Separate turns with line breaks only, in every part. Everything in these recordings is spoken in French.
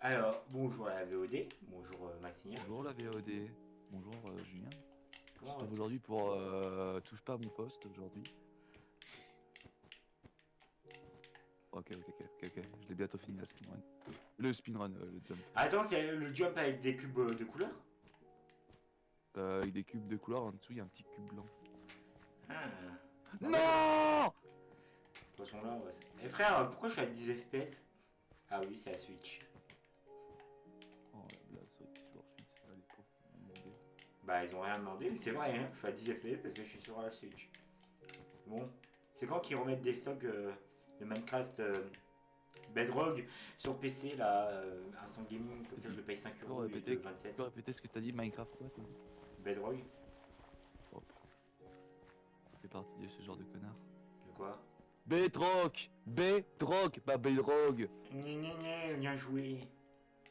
Alors, bonjour la VOD, bonjour Maximien.
Bonjour la VOD, bonjour Julien. Je
Comment
trouve
vas-tu?
aujourd'hui pour touche pas à mon poste aujourd'hui. Ok, je l'ai bientôt fini la speedrun. Le speedrun, le jump.
Attends, c'est le jump avec des cubes de couleur?
Avec des cubes de couleur, en dessous il y a un petit cube blanc.
Ah. En fait,
Non.
attention là, ouais. Eh frère, pourquoi je suis à 10 FPS? Ah oui, c'est la Switch.
Oh la blague sur les petits joueurs suisses, là, les pauvres, ils m'ont demandé.
Bah, ils ont rien demandé, mais c'est vrai, hein, je suis à 10 FPS parce que je suis sur la Switch. Bon, c'est quand qu'ils remettent des stocks de Minecraft Bedrock sur PC là, Instant Gaming, comme ça je le paye 5
Tu peux
euros au lieu de
répéter, tu
27.
peux répéter ce que t'as dit, Minecraft quoi t'as dit.
Bedrock?
Oh, fais partie de ce genre de connard.
De quoi?
Bedrock, pas Bedrock.
Bien joué.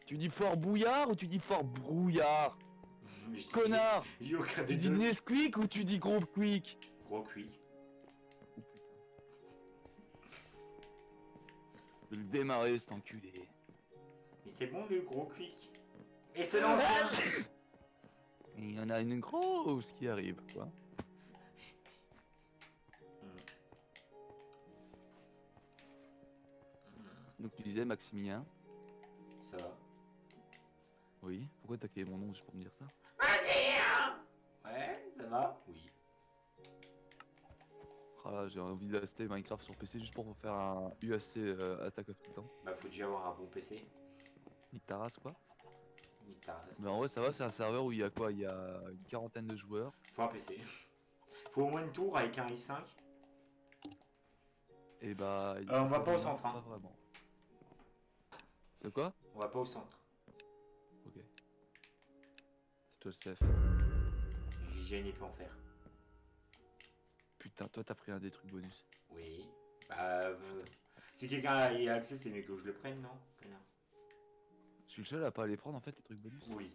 Tu dis fort bouillard ou tu dis fort brouillard? Connard.
J'ai aucun
Tu
des
dis
deux.
Nesquik ou tu dis Groupe Quick?
Gros cuit.
Oh putain. Je vais le démarrer cet enculé.
Mais c'est bon le gros quick. Et c'est l'ancien.
Et il y en a une grosse qui arrive, quoi. Donc tu disais Maximilien.
Ça va.
Oui. Pourquoi t'as créé mon nom juste pour me dire ça?
Ouais, ça va. Oui.
Ah, j'ai envie d'acheter Minecraft sur PC juste pour faire un UAC Attack of Titan.
Bah faut déjà avoir un bon PC.
Nique ta race, quoi.
Nique ta race.
Mais en vrai, ça va, c'est un serveur où il y a quoi? Il y a une quarantaine de joueurs.
Faut un PC. Faut au moins une tour avec un i5.
Et bah.
On va pas au centre, hein.
Pas vraiment. De quoi?
On va pas au centre.
Ok. C'est toi le chef.
J'ai une épée en fer.
Putain, toi t'as pris un des trucs bonus.
Oui. Bah si quelqu'un y a accès, c'est mieux que je le prenne, non? Connard.
Je suis le seul à pas aller prendre en fait les trucs bonus.
Oui.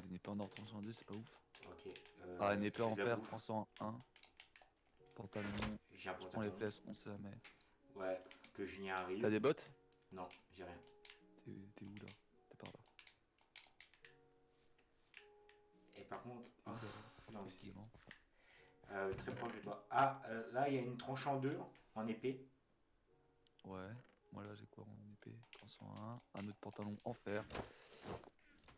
Une épée en or 302, c'est pas ouf.
Ok.
Ah, une épée en
de la
fer
bouffe.
301. Pantalon.
J'ai un
Je prends les
pantalon.
flèches, on sait jamais.
Ouais. Que je n'y arrive.
T'as des bottes?
Non, j'ai rien.
T'es où là? T'es par là.
Et par contre. Oh, non,
Décidément.
très proche de toi. Ah, là, il y a une tranche en deux en épée.
Ouais. Moi là j'ai quoi en épée? 301. Un autre pantalon en fer.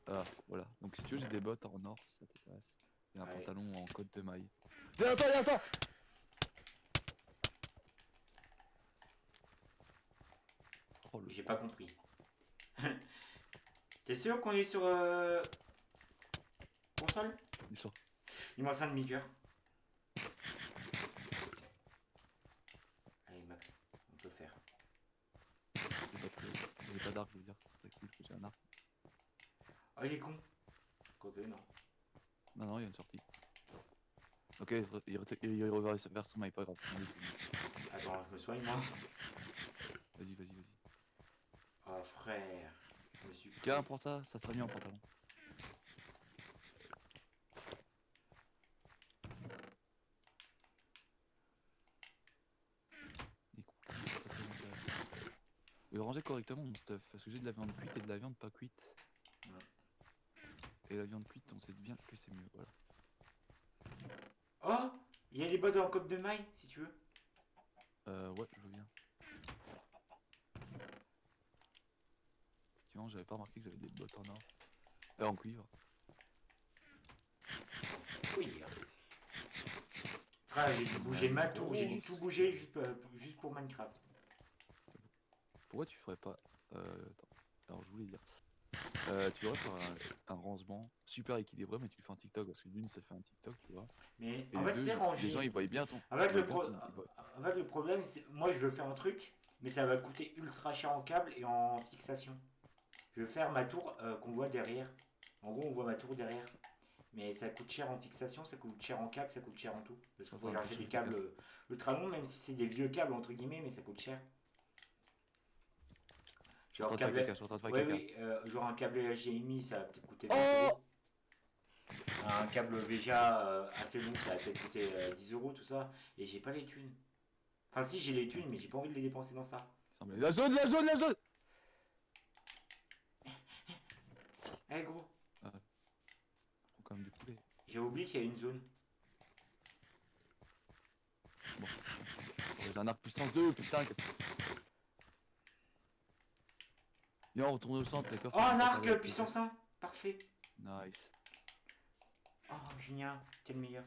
Ah, voilà. Donc si tu veux, j'ai des bottes en or, si ça t'intéresse. Et un
Allez.
pantalon en côte de maille. Viens, attends! Oh le.
J'ai pas compris. T'es sûr qu'on est sur console?
Il sort.
Il me reste un demi-cœur. Allez, Max, on peut le faire.
J'ai pas d'arc, je veux dire. C'est très cool que j'ai un arc.
Oh, il est con. Quoique, non.
Non, il y a une sortie. Ok, il revient vers son maille, pas grave.
Attends, je me soigne, moi.
Vas-y.
Oh, frère. Je me suis...
Tiens, prends ça sera mieux en pantalon. Et ranger correctement mon stuff, parce que j'ai de la viande cuite et de la viande pas cuite. Et la viande cuite, on sait bien que c'est mieux, voilà.
Oh, il y a les bottes en coque de maille, si tu veux.
Ouais, je veux bien. Effectivement, j'avais pas remarqué que j'avais des bottes en or. En cuivre.
Oui. Frère, j'ai dû bouger ma tour, j'ai dû tout bouger juste pour Minecraft.
Pourquoi tu ferais pas... attends. Alors, je voulais dire... tu devrais faire un rangement super équilibré, mais tu le fais en TikTok, parce que d'une, ça fait un TikTok, tu vois.
Mais
Et
en fait,
deux,
c'est rangé.
les gens, ils voient bien ton...
En fait,
ils voient bien
en fait, le problème, c'est moi, je veux faire un truc, mais ça va coûter ultra cher en câble et en fixation. Je veux faire ma tour qu'on voit derrière. En gros, on voit ma tour derrière. Mais ça coûte cher en fixation, ça coûte cher en câble, ça coûte cher en tout. Parce qu'il faut charger des câbles ultra longs, même si c'est des vieux câbles, entre guillemets, mais ça coûte cher. Genre, genre un câble HDMI, ça va peut-être coûter 20 euros. Un câble VGA assez long, ça va peut-être coûter 10 euros, tout ça. Et j'ai pas les thunes. Enfin, si, j'ai les thunes, mais j'ai pas envie de les dépenser dans ça.
La zone, la zone, la zone.
Eh gros,
Faut quand même du poulet.
j'ai oublié qu'il y a une zone.
Bon. J'ai un arc puissance 2, putain. Viens, on retourne au centre, d'accord.
Oh, un arc puissance 1. Parfait.
Nice.
Oh, génial. T'es le meilleur.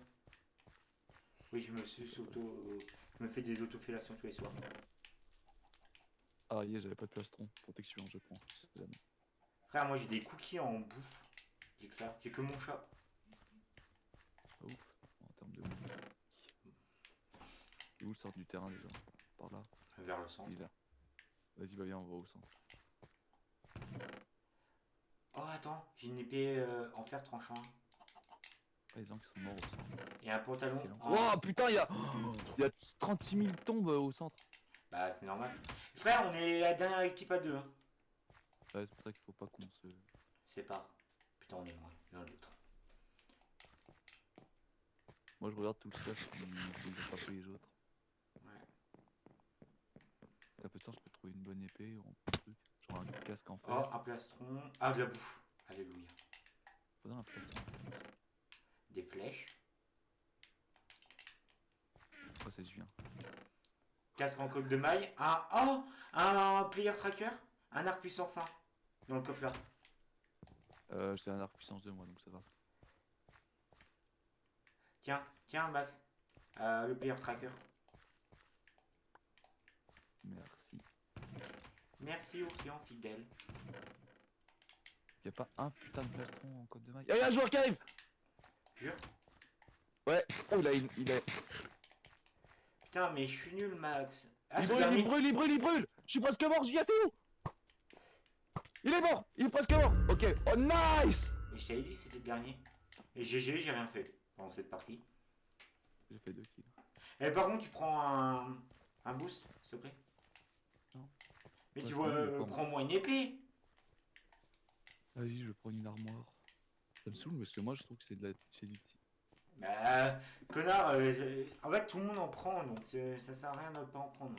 Oui, je me suis auto... Je me fais des autofellations tous les soirs.
Ah, yeah, j'avais pas de plastron. Protection, je prends. C'est jamais.
Frère, moi j'ai des cookies en bouffe. J'ai que ça. J'ai que mon chat.
Pas ouf. En termes de. Et où le sort du terrain déjà? Par là.
Vers le centre.
Il est là. Vas-y, bah viens, on va au centre.
Oh, attends. J'ai une épée en fer tranchant.
Ah, les gens qui sont morts au centre.
Et un pantalon.
Excellent.
en-
Oh putain, il y a 36 000 tombes au centre.
Bah, c'est normal. Frère, on est la dernière équipe à deux. Hein.
Ouais, c'est pour ça qu'il faut pas qu'on se.
C'est pas. Putain, on est loin l'un de l'autre.
Moi, je regarde tout le stuff qui ont frappé les autres.
Ouais.
T'as peu de temps, je peux trouver une bonne épée ou un truc. Genre un casque en fer.
Oh, un plastron. Ah, de la bouffe. Alléluia.
Faudrait un plastron.
Des flèches.
Pourquoi ça se vient?
Casque en coque de maille. Un player tracker. Un arc puissance 1. Dans le coffre là.
J'ai un arc puissance 2 moi, donc ça va.
Tiens, Max. Le player tracker.
Merci.
Merci aux clients fidèles.
Y'a pas un putain de plastron en code de maille. Y'a un joueur qui arrive!
Jure.
Ouais, oh il a.
Putain, mais je suis nul, Max. Ah,
Il
c'est le
brûle,
dernier.
il brûle, il brûle, il brûle! Je suis presque mort, j'y étais où? Il est mort! Il est presque mort! Ok, oh nice!
Mais je t'avais dit que c'était le dernier. Et GG, j'ai rien fait pendant cette partie.
J'ai fait 2 kills.
Et par contre, tu prends un boost, s'il te plaît.
Non.
Mais
Ouais,
tu
je
vois,
prends, je prends.
prends-moi une épée.
Vas-y, je vais prendre une armoire. Ça me saoule parce que moi je trouve que c'est du.
Bah, connard, en fait, tout le monde en prend, donc ça sert à rien de pas en prendre.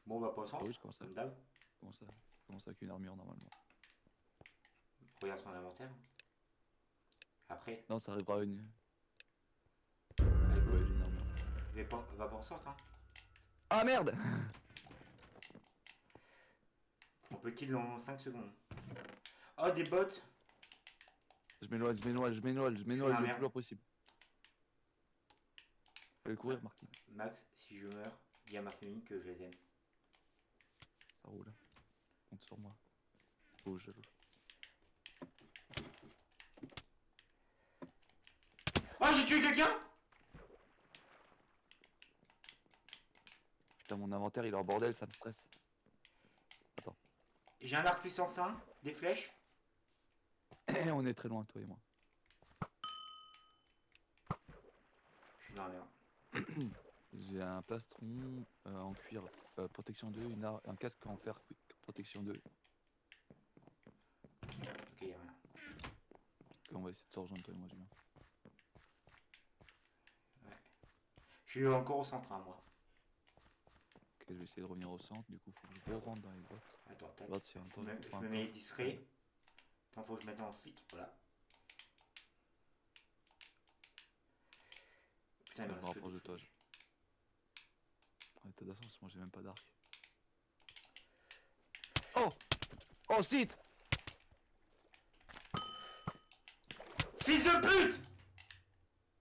Bon, on va pas au
Ah
centre,
oui, je commence à.
comme d'hab.
Je commence avec une armure normalement.
Regarde son inventaire. Après,
Non, ça arrivera une.
allez, go.
Ouais, j'ai une armure.
Va pas en centre, hein.
Ah merde!
On peut kill dans 5 secondes. Oh, des bots.
Je m'éloigne le plus loin possible. Je vais courir, Marquis.
Max, si je meurs, dis à ma famille que je les aime.
Ça roule. Compte sur moi. Oh, jaloux.
Oh, j'ai tué quelqu'un.
Putain, mon inventaire il est en bordel, ça me stresse.
J'ai un arc puissance 1, des flèches.
On est très loin, toi et moi.
Je suis dans la merde.
J'ai un plastron en cuir protection 2, un casque en fer protection 2.
Ok, y'a rien.
Et on va essayer de se rejoindre, toi et moi, Julien.
Je suis encore au centre, hein, moi.
Ok, je vais essayer de revenir au centre, du coup, faut que je rentre dans les grottes.
Attends, tac.
Grotte, c'est un temps.
Je me mets distrait. Attends, faut que je mette en slick. Voilà. Putain, il
Je
me
me
reste que
rapproche
deux
de toi.
flèches.
Ouais, t'as de la chance, moi j'ai même pas d'arc. Oh! Oh, site!
Fils de pute!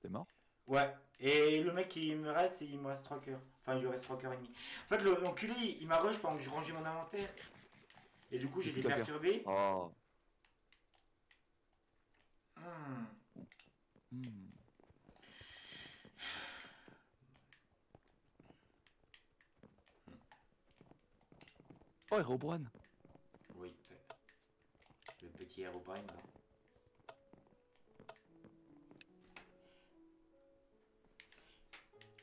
T'es mort?
Ouais. Et le mec, il me reste 3 cœurs. Enfin, il lui reste 3 cœurs et demi. En fait, l'enculé, il m'a rush pendant que je rangeais mon inventaire. Et du coup, j'étais
tout à fait.
perturbé.
Oh!
Hmm.
Hmm. Oh, Herobrine!
Oui. Le petit Herobrine, là.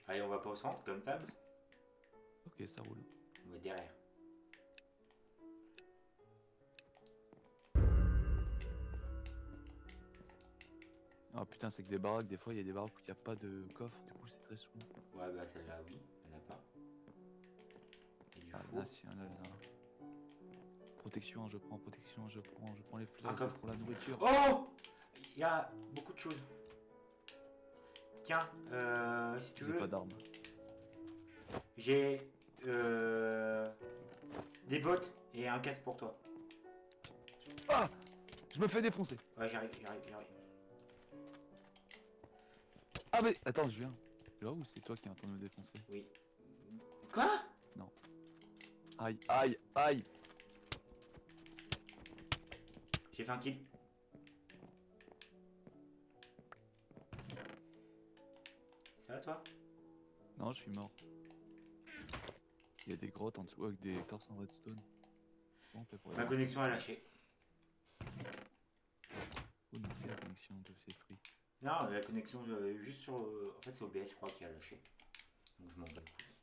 Allez, on va pas au centre, comme table.
Ok, ça roule.
On va derrière.
Ah putain, c'est que des baraques, des fois il y a des baraques où il n'y a pas de coffre, du coup c'est très souvent.
Ouais, bah celle-là, oui, il n'y en a pas. Et du
Ah
four.
là, si, là, là. Protection, je prends, protection, je prends les
Un
flèches, je
coffre.
prends la nourriture.
Oh! Il y a beaucoup de choses. Tiens, si tu
J'ai
veux,
pas d'armes.
j'ai des bottes et un casque pour toi.
Ah! Je me fais défoncer.
Ouais, j'arrive, j'arrive.
Ah mais attends, je viens. Là où c'est toi qui es en train de me défoncer?
Oui. Quoi?
Non. Aïe, aïe, aïe.
J'ai fait un kill. Ça va toi?
Non, je suis mort. Il y a des grottes en dessous avec des torses en redstone. Comment on fait pour y
Ma
aller?
connexion a lâché.
Oh non, c'est la connexion de ces free.
Non, la connexion juste sur... en fait, c'est OBS, je crois, qui a lâché. Donc je m'en bats les couilles.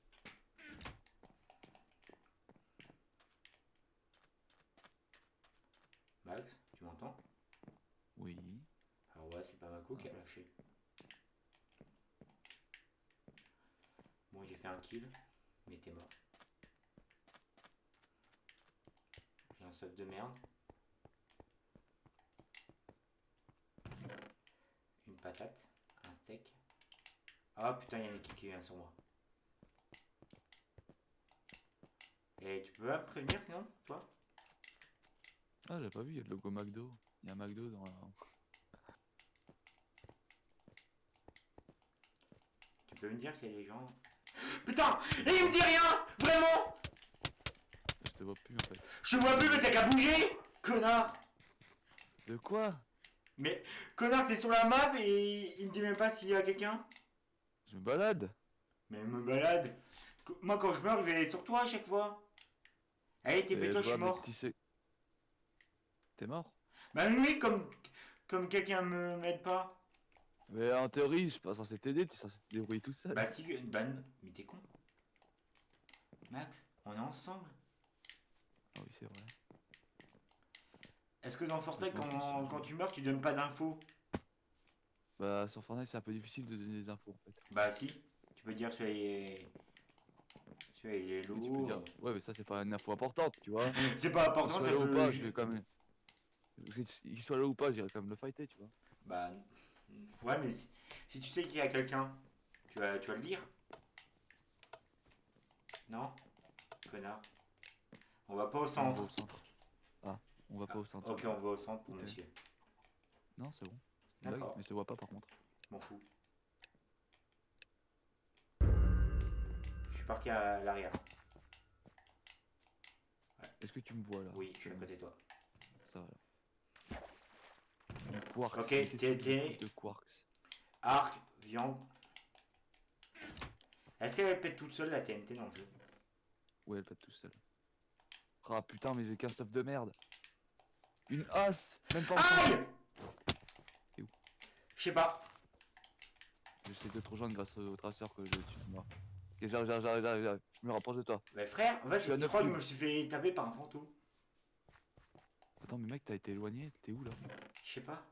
Max, tu m'entends?
Oui.
Ah ouais, c'est pas Mako qui a lâché. Bon, j'ai fait un kill, mais t'es mort. J'ai un stuff de merde. Une patate, un steak. Ah putain, il y a une équipe qui vient sur moi. Et tu peux pas me prévenir sinon, toi?
Ah, j'ai pas vu, il y a le logo McDo. Il y a un McDo dans la...
Tu peux me dire s'il y a des gens... Putain! Et il me dit rien! Vraiment!
Je te vois plus en fait.
Je te vois plus, mais t'as qu'à bouger! Connard!
De quoi?
Mais connard, c'est sur la map et il me dit même pas s'il y a quelqu'un.
Je me balade.
Mais il me balade. Moi, quand je meurs, je vais sur toi à chaque fois. Allez,
Et
TP-toi, je suis mort.
T'es mort?
Bah oui, comme quelqu'un me m'aide pas.
Mais en théorie, je suis pas censé t'aider, t'es censé te débrouiller tout seul.
Bah si, bah mais t'es con. Max, on est ensemble.
Ah oui, c'est vrai.
Est-ce que dans Fortnite,
En plus,
quand tu meurs, tu donnes pas d'infos?
Bah, sur Fortnite, c'est un peu difficile de donner des infos en fait.
Bah si, tu peux dire celui-là il est
Mais tu peux dire,
lourd.
ouais, mais ça, c'est pas une info importante, tu vois.
C'est pas
Qu'il
important,
soit
ça
là ou
peut...
pas, je vais quand même. Qu'il soit là ou pas, j'irai quand même le fighter, tu vois.
Bah ouais, mais si tu sais qu'il y a quelqu'un, tu vas le dire. Non? Connard. On va pas au
On va
centre.
au centre. Ah, on va pas au centre.
Ok, on va au centre pour
Ok.
monsieur.
Non, c'est bon. C'est une blague,
D'accord.
mais je te vois pas par contre.
M'en fous. Je suis parti à l'arrière.
Est-ce que tu me vois là?
Oui, je suis à côté de toi.
Ça va là. Du quarks.
Ok,
Mais qu'est-ce que tu
t'es-
veux de quarks?
Arc, viande. Est-ce qu'elle pète toute seule la TNT dans le jeu?
Ouais, elle pète tout seul. Ah putain, mais j'ai qu'un stuff de merde. Une as, même pas en
Aïe!
T'es où?
Je sais pas.
J'essaie de te rejoindre grâce au traceur que j'ai au-dessus de moi. Ok, j'arrive. Je me rapproche de toi.
Mais frère, en fait,
Je suis à
je
9
crois que je
cubes.
me suis fait taper par un fantôme.
Attends, mais mec, t'as été éloigné, t'es où là?
Je sais pas.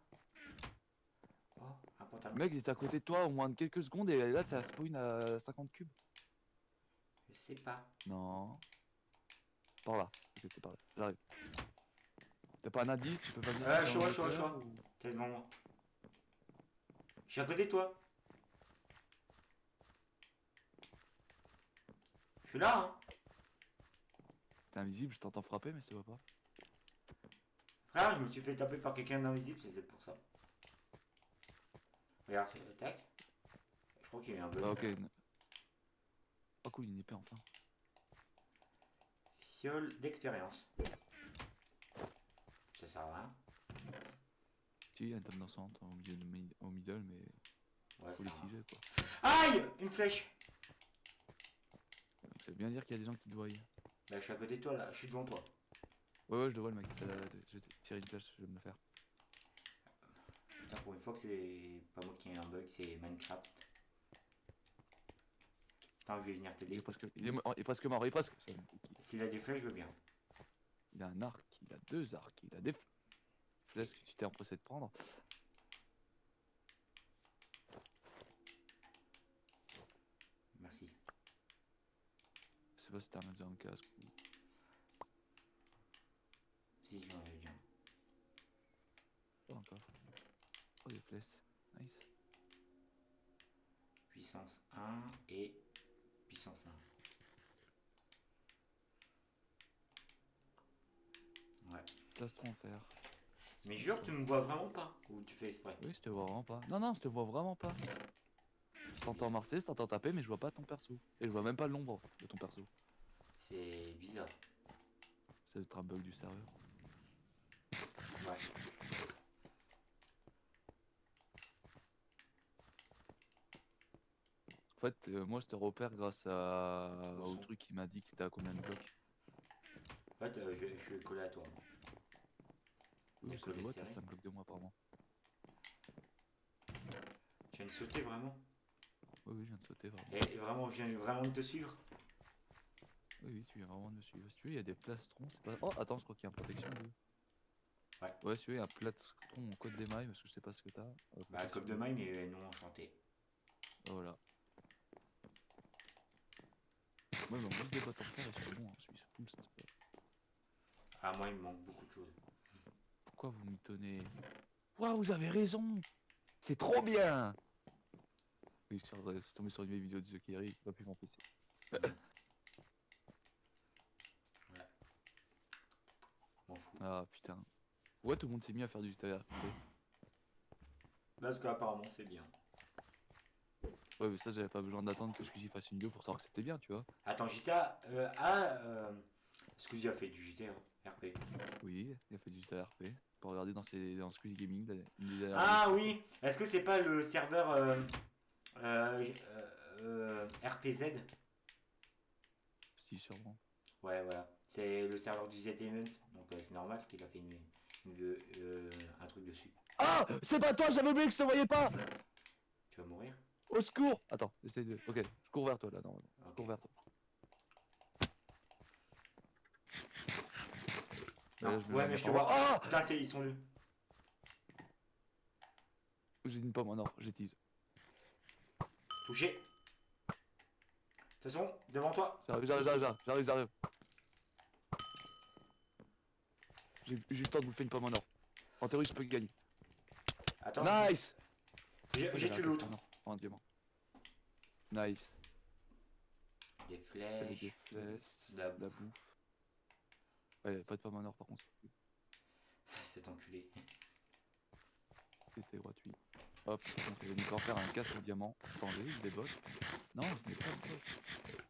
Oh, un pantalon.
Mec, j'étais à côté de toi au moins de quelques secondes et là t'as spawn à 50 cubes.
Je sais pas.
Non. Par là. Ok, t'es par là. J'arrive. T'as pas un indice? Tu peux pas venir
Ah,
chercher
chaud,
un
chaud,
moteur
chaud.
ou-
T'es devant moi. Je suis à côté de toi. Je suis là, hein.
T'es invisible, je t'entends frapper mais je te vois pas.
Frère, je me suis fait taper par quelqu'un d'invisible, c'est pour ça. Regarde, tac. Je crois qu'il y a eu un bug.
Ah ok. Oh cool, une épée enfin.
Fiole d'expérience. Ça sert à rien.
Si, il y a une table dansante au milieu au middle mais
Ouais,
faut
ça sert à rien.
l'utiliser quoi.
Aïe! Une flèche!
Ça veut bien dire qu'il y a des gens qui te voient.
Bah, je suis à côté de toi là, je suis devant toi.
Ouais, je le vois le mec. Je vais tirer une flèche, je vais me le faire.
Putain, pour une fois que c'est pas moi qui ai un bug, c'est Minecraft. Putain, je vais venir
Il est
t'aider.
presque, il est presque mort, il est presque.
S'il a des flèches, je veux bien.
Il a un arc, il a deux arcs, il a des flèches que tu t'es empressé de prendre.
merci.
Je sais pas si t'as un un casque ou...
Si, j'en avais déjà.
Pas encore. Oh, des flèches. Nice.
Puissance 1 et puissance 1. Ouais.
Plastron en fer.
Mais jure, tu me vois vraiment pas. Ou tu fais exprès.
Oui, je te vois vraiment pas. Non, non, je te vois vraiment pas. Je t'entends marcher, je t'entends taper, mais je vois pas ton perso. Et je vois même pas l'ombre de ton perso.
C'est bizarre.
C'est peut-être un bug du serveur.
Ouais.
En fait, moi je te repère grâce
Au
au
son.
truc qui m'a dit que t'es à combien de blocs.
En fait, je suis collé à toi.
Oui,
On est
ça je
collé
vois, t'as
serré.
5 blocs de moi apparemment.
Tu viens de sauter vraiment.
Oui, oui, je viens de sauter vraiment.
Et vraiment, je viens vraiment de te suivre.
Oui, oui, tu viens vraiment de me suivre. Si tu veux, il y a des plastrons, c'est pas... Oh, attends, je crois qu'il y a une protection.
Ouais.
Ouais, si tu veux, il y a un plastron en code d'émail, parce que je sais pas ce que t'as.
Bah,
Protection
comme de maille, mais non enchanté.
Voilà. Moi, il manque juste des bottes en fer et je suis bon, hein, je suis full ça se peut.
Ah, moi, il me manque beaucoup de choses.
Pourquoi vous m'étonnez? Waouh, vous avez raison! C'est trop bien! Oui, je suis tombé sur une vieille vidéo de The Kerry, j'ai pas pu m'empêcher.
Ouais. M'en fous.
Ah putain. Pourquoi tout le monde s'est mis à faire du JTR?
Parce qu'apparemment, c'est bien.
Ouais, mais ça, j'avais pas besoin d'attendre que Squeezie fasse une vidéo pour savoir que c'était bien, tu vois.
Attends, GTA. Squeezie a fait du GTA RP.
Oui, il a fait du JTRP. Pour regarder dans Squeezie Gaming, une des dernières
Ah
vidéos.
oui. Est-ce que c'est pas le serveur RPZ?
Si, sûrement.
Ouais, voilà. C'est le serveur du Z-Event. Donc c'est normal qu'il a fait un truc dessus.
Ah! C'est pas toi, j'avais oublié que je te voyais pas!
Tu vas mourir?
Au secours! Attends, essaye de. Ok, je cours vers toi là, non. Je
Ok.
cours vers toi.
Non,
Là, je me
ouais,
mets
mais je te
en
vois.
Ah!
Putain, ils sont deux.
J'ai une pomme en or, j'ai tease.
Touché. De toute façon, devant toi.
J'arrive. J'ai eu le temps de bouffer une pomme en or. En théorie, je peux gagner.
Attends,
Nice! Oh,
j'ai
j'avais un
tué
casque
l'autre.
en or, en diamant. Nice.
Des
J'avais des
flèches.
flèches,
De la
de la bouffe. Ouais, y'avait pas de pomme en or par contre.
Cet enculé.
C'était gratuit. Hop, on va encore faire un casque en diamant. Attendez, des bottes. Non, je n'ai pas de bottes.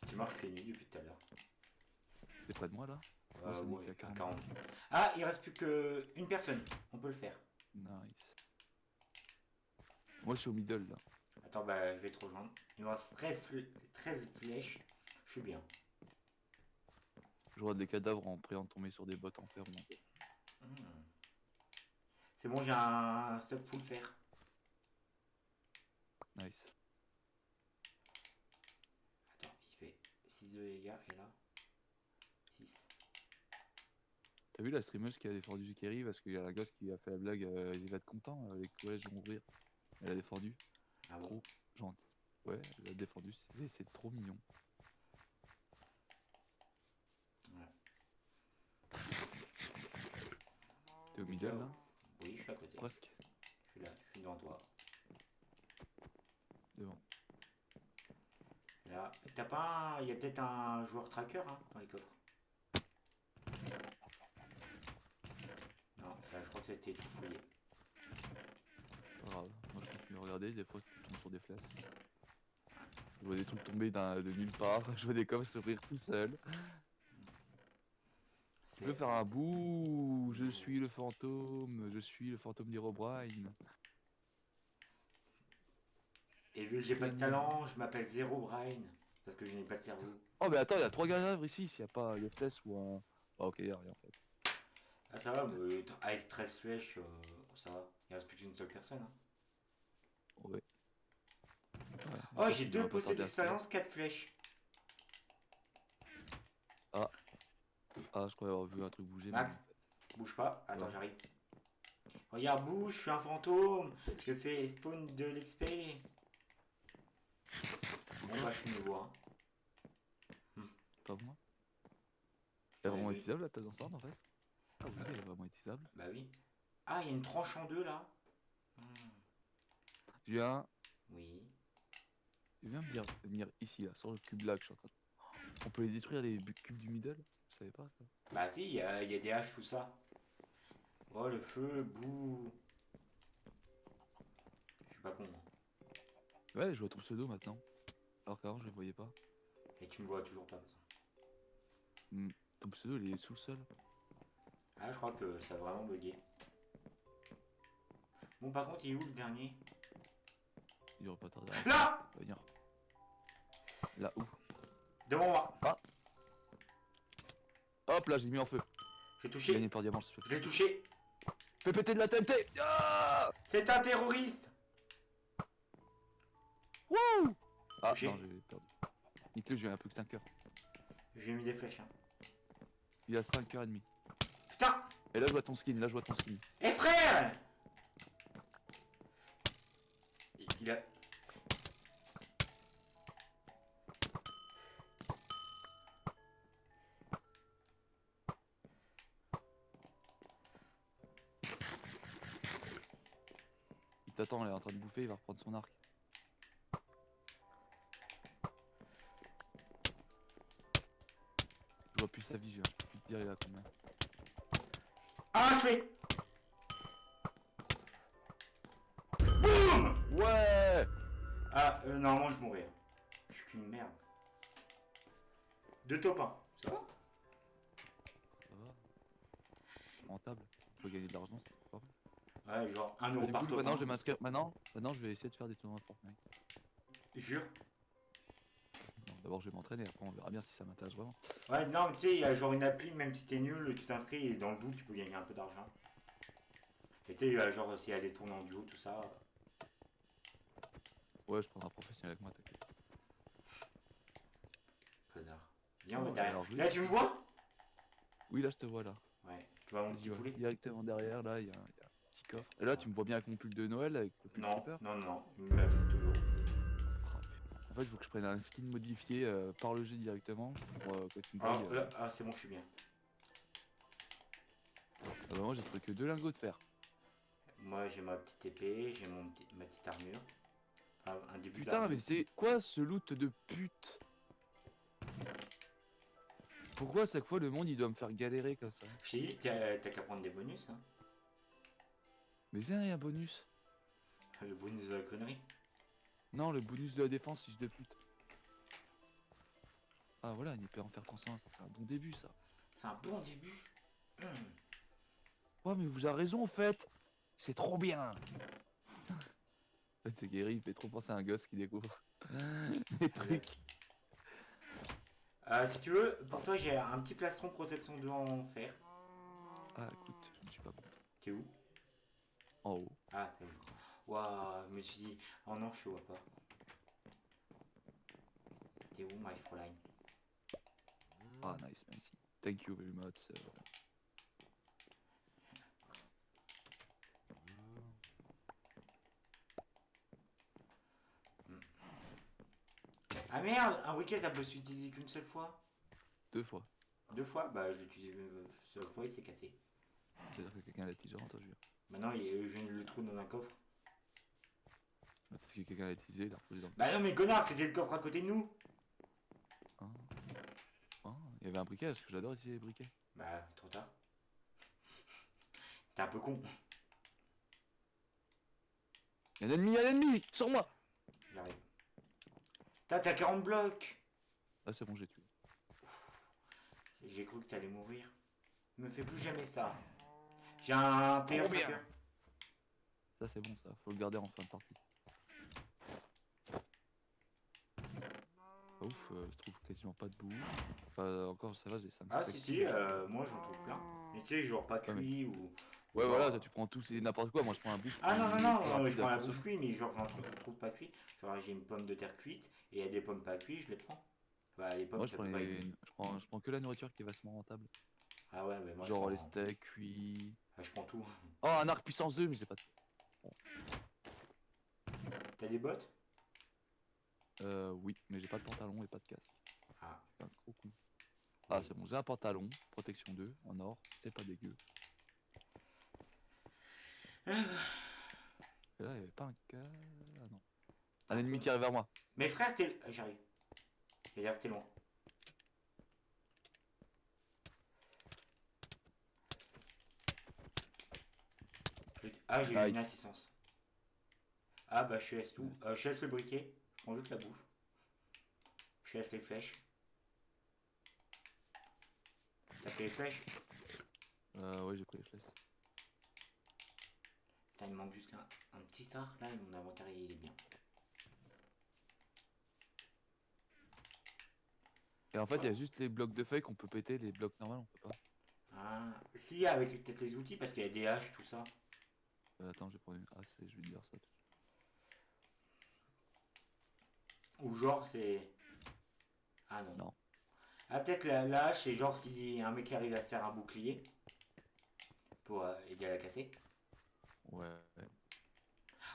Tu marches pieds nus depuis tout à l'heure.
T'es près de moi là? Moi, ça
Ouais,
nique à
à
40.
40. Ah, il reste plus qu'une personne. On peut le faire.
Nice. Moi, je suis au middle là.
Attends, bah, je vais te rejoindre. Il me reste 13 flèches. Je suis bien.
Je vois des cadavres en priant de tomber sur des bottes en fer.
Hmm. C'est bon, j'ai un stuff full fer.
Nice.
Attends, il fait 6 de dégâts et là 6.
T'as vu la streameuse qui a défendu Zukeri parce qu'il y a la gosse qui a fait la blague, il va être content, les collèges vont ouvrir. Elle a défendu.
Ah bon?
Trop gentil. Ouais, elle a défendu, c'est trop mignon.
Ouais.
T'es au middle là?
Oui, je suis à côté.
Presque.
Je suis là, je suis devant toi.
Devant.
Là, t'as pas un... Il y a peut-être un joueur tracker hein, dans les coffres. Non, là, je crois que c'était tout fouillé.
Pas grave. Moi je continue à regarder, des fois je tombe sur des flèches. Je vois des trucs tomber de nulle part, je vois des coffres s'ouvrir tout seul. Tu peux faire un bouh, je suis le fantôme d'Herobrine.
Et vu que j'ai pas de talent, je m'appelle Zero Brain. Parce que je n'ai pas de cerveau.
Oh mais attends, il y a 3 cadavres ici, s'il n'y a pas de flèches ou un... Ah ok, y a rien en fait.
Ah ça va, mais avec 13 flèches, ça va. Il reste plus qu'une seule personne. Hein.
Ouais.
Oh, j'ai
On
2
va pas
possèdes
tarder à se faire.
d'expérience, 4 flèches.
Ah, je croyais avoir vu un truc bouger.
Max,
Mais...
bouge pas. Attends,
Ouais.
j'arrive. Regarde, bouge, je suis un fantôme. Je fais spawn de l'XP. suis nouveau. Hein.
Pas moi. Elle est
J'en ai
vraiment
deux.
utilisable la table dansante en fait? Ah oui, elle est vraiment utilisable.
Bah oui. Ah, il y a une tranche en deux là. Hmm.
Tu viens,
Oui.
tu viens venir ici là, sur le cube là que je suis en train de... On peut les détruire les cubes du middle? Je savais pas ça.
Bah si, il y a des haches, tout ça. Oh, le feu, bouh. Je suis pas con. Hein.
Ouais, je vois ton pseudo maintenant. Alors qu'avant je le voyais pas.
Et tu me vois toujours pas. De toute façon.
Ton pseudo il est sous le sol.
Ah, je crois que ça a vraiment bugué. Bon, par contre, il est où le dernier?
Il aurait pas tardé à
Là!
venir. Là où?
Devant moi.
Ah! Hop là, j'ai mis en feu.
J'ai
J'ai gagné
touché.
par diamant, je suis
Je l'ai touché.
Fais péter de la TNT! Ah!
C'est un terroriste.
Wouh! Ah
Touché.
non, j'ai perdu. Nique-le, j'ai un peu que 5 heures.
Je lui ai mis des flèches. Hein.
Il a 5h30.
Putain!
Et là, je vois ton skin, là, je vois ton skin.
Eh frère! Il a...
Il t'attend, il est en train de bouffer, il va reprendre son arc. Je vois plus sa vie, je peux plus te dire il a combien.
Ah, je fais... Boum!
Ouais!
Ah, normalement je mourrais. Je suis qu'une merde. 2 top 1. Ça va?
Ça va. Rentable. On peut gagner de l'argent, c'est pas mal.
Ouais, genre 1
Bah,
euro
du
par
coup,
top
maintenant,
1.
je vais m'inscrire. Maintenant, je vais essayer de faire des tournois de Fortnite.
Jure.
Non, d'abord, je vais m'entraîner, après, on verra bien si ça m'intéresse vraiment.
Ouais, non, mais tu sais, il y a genre une appli, même si t'es nul, tu t'inscris et dans le doute, tu peux gagner un peu d'argent. Et tu sais, il y a genre s'il y a des tournois en duo, tout ça.
Ouais, je prendrai un professionnel avec moi, t'inquiète.
Connard. Viens, on va
Ouais,
derrière.
alors, oui.
Là, tu me vois?
Oui, là, je te vois, là.
Ouais, tu vois mon
Vas-y,
petit
ouais.
poulet?
Directement derrière, là, il y a un petit coffre. Et là, tu me vois bien avec mon pull de Noël, avec le pull
Non,
Creeper.
non, non, il me la fout toujours.
Ah, en fait, il faut que je prenne un skin modifié par le jeu directement pour que tu me
Ah,
payes.
là, ah, c'est bon, je suis bien.
Bah, moi, j'ai trouvé que 2 lingots de fer.
Moi, j'ai ma petite épée, j'ai ma petite armure. Enfin, un début
Putain,
d'armure.
mais c'est quoi ce loot de pute? Pourquoi à chaque fois le monde il doit me faire galérer comme ça?
Je t'ai dit, t'as qu'à prendre des bonus, hein.
Mais j'ai un bonus.
Le bonus de la connerie.
Non, le bonus de la défense, fils de pute. Ah voilà, une épée en fer transcendant, ça c'est un bon début ça.
C'est un bon début.
Ouais, mais vous avez raison en fait. C'est trop bien. En fait, c'est Guéry, il fait trop penser à un gosse qui découvre les trucs.
Si tu veux, pour toi, j'ai un petit plastron protection de en fer.
Ah écoute, je ne suis pas bon.
T'es où?
En haut.
Ah, t'as vu. Waouh, je me suis dit, oh non, je te vois pas. T'es où, my Fräulein?
Ah nice, merci. Thank you very much.
Ah merde, un briquet, ça peut s'utiliser qu'une seule fois?
2 fois.
2 fois? Bah, je l'ai utilisé une seule fois, il s'est cassé.
C'est-à-dire que quelqu'un l'a utilisé en toi, je jure.
Maintenant, je le trouve dans un coffre.
Bah, parce que quelqu'un l'a utilisé, il l'a reposé dans le...
Bah non, mais connard, c'était le coffre à côté de nous.
Ah. Ah, il y avait un briquet, parce que j'adore utiliser les briquets.
Bah, trop tard. T'es un peu con.
Y'a un ennemi, sur moi.
J'arrive. T'as 40 blocs.
Ah c'est bon, j'ai tué.
J'ai cru que t'allais mourir. Me fais plus jamais ça. J'ai un player
Oh, bien.
tracker.
Ça c'est bon ça, faut le garder en fin de partie. Ouf, je trouve quasiment pas de boue. Enfin encore ça va, j'ai 5
Ah
steaks.
si, moi j'en trouve plein. Mais tu sais, genre pas
Ouais,
cuit ou...
Ouais voilà, toi tu prends tout, c'est n'importe quoi, moi je prends un bouffe.
Ah non, non, non,
rapide
je prends
à
la
consommer.
bouffe cuite, mais genre j'en trouve pas cuit. Genre j'ai une pomme de terre cuite et il y a des pommes pas cuites, je les prends. Bah les pommes,
Moi je
ça
prends,
peut pas être...
je prends que la nourriture qui est vastement rentable.
Ah ouais, mais moi
Genre
je
les
prends...
steaks cuits.
Ah, je prends tout.
Oh un arc puissance 2 mais c'est pas tout.
T'as des bottes?
Oui, mais j'ai pas de pantalon et pas de casque.
Ah.
Je suis un gros con. Ah, c'est bon, j'ai un pantalon, protection 2, en or, c'est pas dégueu. Et là, il y avait pas un cas. Ah non. Un ennemi qui arrive vers moi.
Mais frère, t'es. J'arrive. J'ai dire que t'es loin. Ah, j'ai eu une
Nice.
assistance. Ah, bah, je laisse tout.
Nice.
Je laisse le briquet. Je prends juste la bouffe. Je laisse les flèches. T'as fait les flèches?
Ouais, j'ai pris les flèches.
Putain, il me manque juste un petit arc là et mon inventaire il est bien.
Et en fait, il y a juste les blocs de feuilles qu'on peut péter, les blocs normaux, on peut pas.
Ah, si, avec peut-être les outils parce qu'il y a des haches, tout ça.
Attends, je vais prendre une. Ah, je vais te dire ça.
Ou genre c'est. Ah non.
Non.
Ah, peut-être la hache, c'est genre si un mec arrive à se faire un bouclier pour aider à la casser.
Ouais.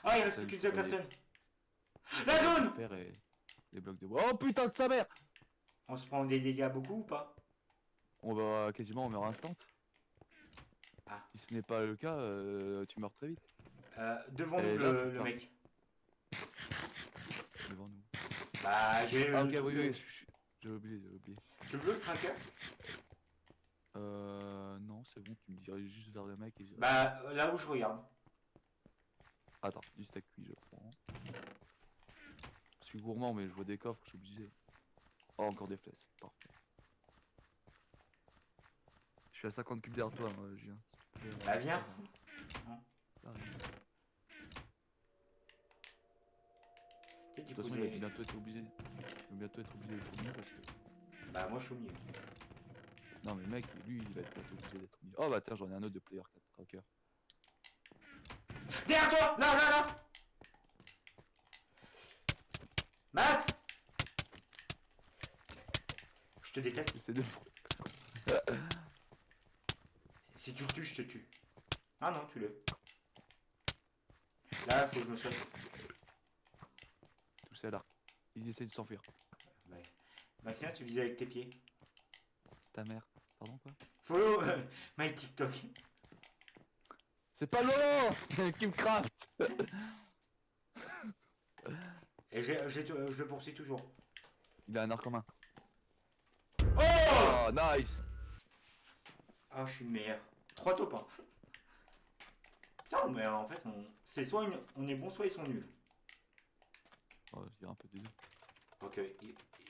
Ah, il reste
Ça,
plus
il
qu'une
faut
seule
les-
personne. La zone!
Faire et les blocs de bois. Oh putain de sa mère!
On se prend des dégâts beaucoup ou pas?
On va quasiment, on meurt instant.
Ah.
Si ce n'est pas le cas, tu meurs très vite.
Devant nous
Et là,
le
putain.
mec.
Devant nous.
Bah, j'ai
Ah,
le
ok,
truc
oui,
de-
oui, j'ai oublié, j'ai oublié.
Tu veux le tracker?
Non, c'est bon, tu me dirais juste vers le mec et je...
Bah, là où je regarde.
Attends, du steak cuit, je prends. Je suis gourmand, mais je vois des coffres, je suis obligé. Oh, encore des flèches, parfait. Je suis à 50 cubes derrière toi, Julien.
Bah, viens. Tu sais,
De
tu
toute façon, il va
posais.
bientôt être obligé. Il va bientôt être obligé d'être au milieu parce que.
Bah, moi je suis au milieu.
Non, mais mec, lui, il va être bientôt obligé d'être au milieu. Oh, bah tiens, j'en ai un autre de player 4 tracker.
Derrière toi! Là, là, là! Max! Je te déteste.
C'est de.
Si tu le tues, je te tue. Ah non, tue-le. Là, faut que je me soigne.
Tout ça là. Il essaie de s'enfuir.
Ouais. Maxime, tu visais avec tes pieds.
Ta mère. Pardon, quoi?
Follow my TikTok.
C'est pas Laurent qui me craft.
Et je le poursuis toujours.
Il a un arc en main.
Oh!
Oh, nice.
Ah, je suis le meilleur. 3 taupes, hein. Putain, mais en fait, c'est soit on est bon, soit ils sont nuls.
Oh, je dirais un peu des deux.
Donc,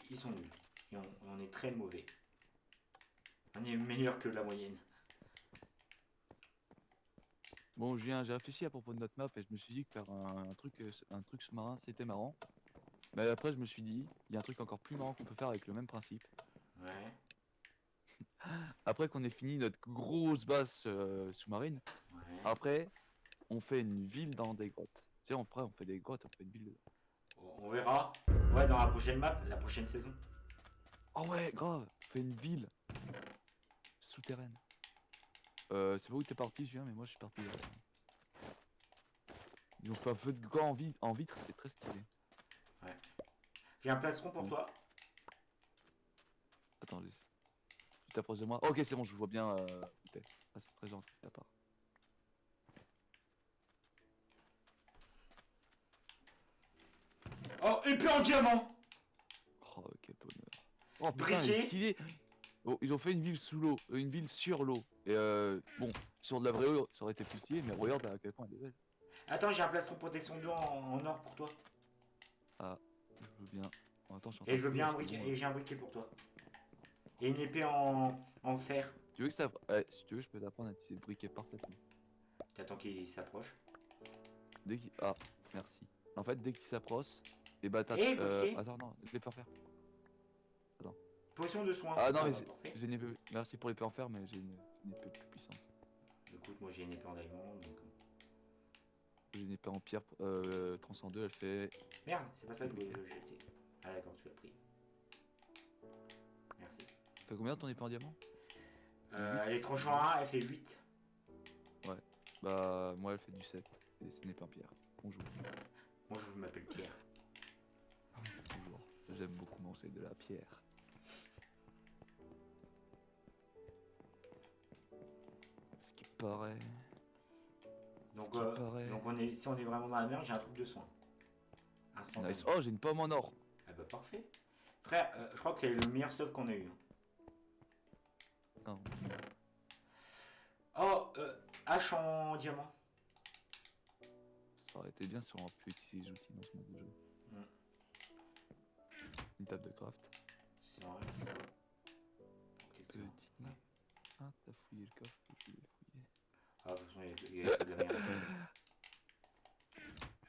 ils sont nuls. Et on est très mauvais. On est meilleur que la moyenne.
Bon, Julien, j'ai réfléchi à propos de notre map et je me suis dit que faire un truc sous-marin, c'était marrant. Mais après, je me suis dit, il y a un truc encore plus marrant qu'on peut faire avec le même principe.
Ouais.
Après qu'on ait fini notre grosse base sous-marine,
Ouais.
après, on fait une ville dans des grottes. Tu sais, on fait des grottes, on fait une ville dedans.
On verra. Ouais, dans la prochaine map, la prochaine saison.
Oh ouais, grave, on fait une ville souterraine. C'est pas où t'es parti, Julien, mais moi je suis parti. Ils ont fait un feu de camp en vitre, c'est très stylé.
J'ai un plastron pour toi.
Attends, tu t'approches de moi. Ok, c'est bon, je vois bien où t'es. Ah, c'est très gentil de ta part.
Oh, épée en diamant!
Oh, quel bonheur. Oh putain,
Briquet.
il est stylé. Oh, ils ont fait une ville sous l'eau, une ville sur l'eau. Et bon, sur de la vraie eau, ça aurait été plus stylé, mais regarde à quel point elle est belle.
Attends, j'ai un plastron protection 2 en or pour toi.
Ah, je veux bien. Oh, attends, je suis en
Et
train
je
de
veux bien un
fouiller,
briquet.
parce que
Et j'ai un briquet pour toi. Et une épée en fer.
tu veux que ça. Ouais, si tu veux, je peux t'apprendre à tisser le briquet parfaitement.
T'attends qu'il s'approche.
Dès qu'il. Ah, merci. En fait, dès qu'il s'approche, les batates.
Eh, briquet.
Attends, non, je l'ai pas faire.
Potion de soin.
Ah non, mais
parfait.
j'ai une épée. Merci pour l'épée en fer, mais j'ai une épée plus puissante.
Écoute, moi j'ai une épée en diamant. Donc...
J'ai une épée en pierre tranchant 2, elle fait.
Merde, c'est pas ça que je voulais jeter. Ah d'accord, tu l'as pris. Merci.
Elle fait combien ton épée en diamant?
Elle est tranchant 1, elle fait 8.
Bah, moi elle fait du 7. Et c'est une épée en pierre. On joue.
Moi je m'appelle Pierre.
On joue. J'aime beaucoup manger de la pierre. Ce qui paraît.
Donc,
Ce qui paraît.
donc si on est vraiment dans la merde, j'ai un truc de soin. Instantané.
Nice. Oh, j'ai une pomme en or.
Ah bah parfait. Frère, je crois que c'est le meilleur stuff qu'on a eu.
Non.
Oh, hache en diamant.
Ça aurait été bien si on aurait pu utiliser les outils dans ce mode de jeu.
Mm.
Une table de craft.
C'est vrai, c'est quoi Protection.
Petit. Ah, t'as fouillé le coffre, je l'ai fouillé.
Ah, de toute façon, il y a que de la merde.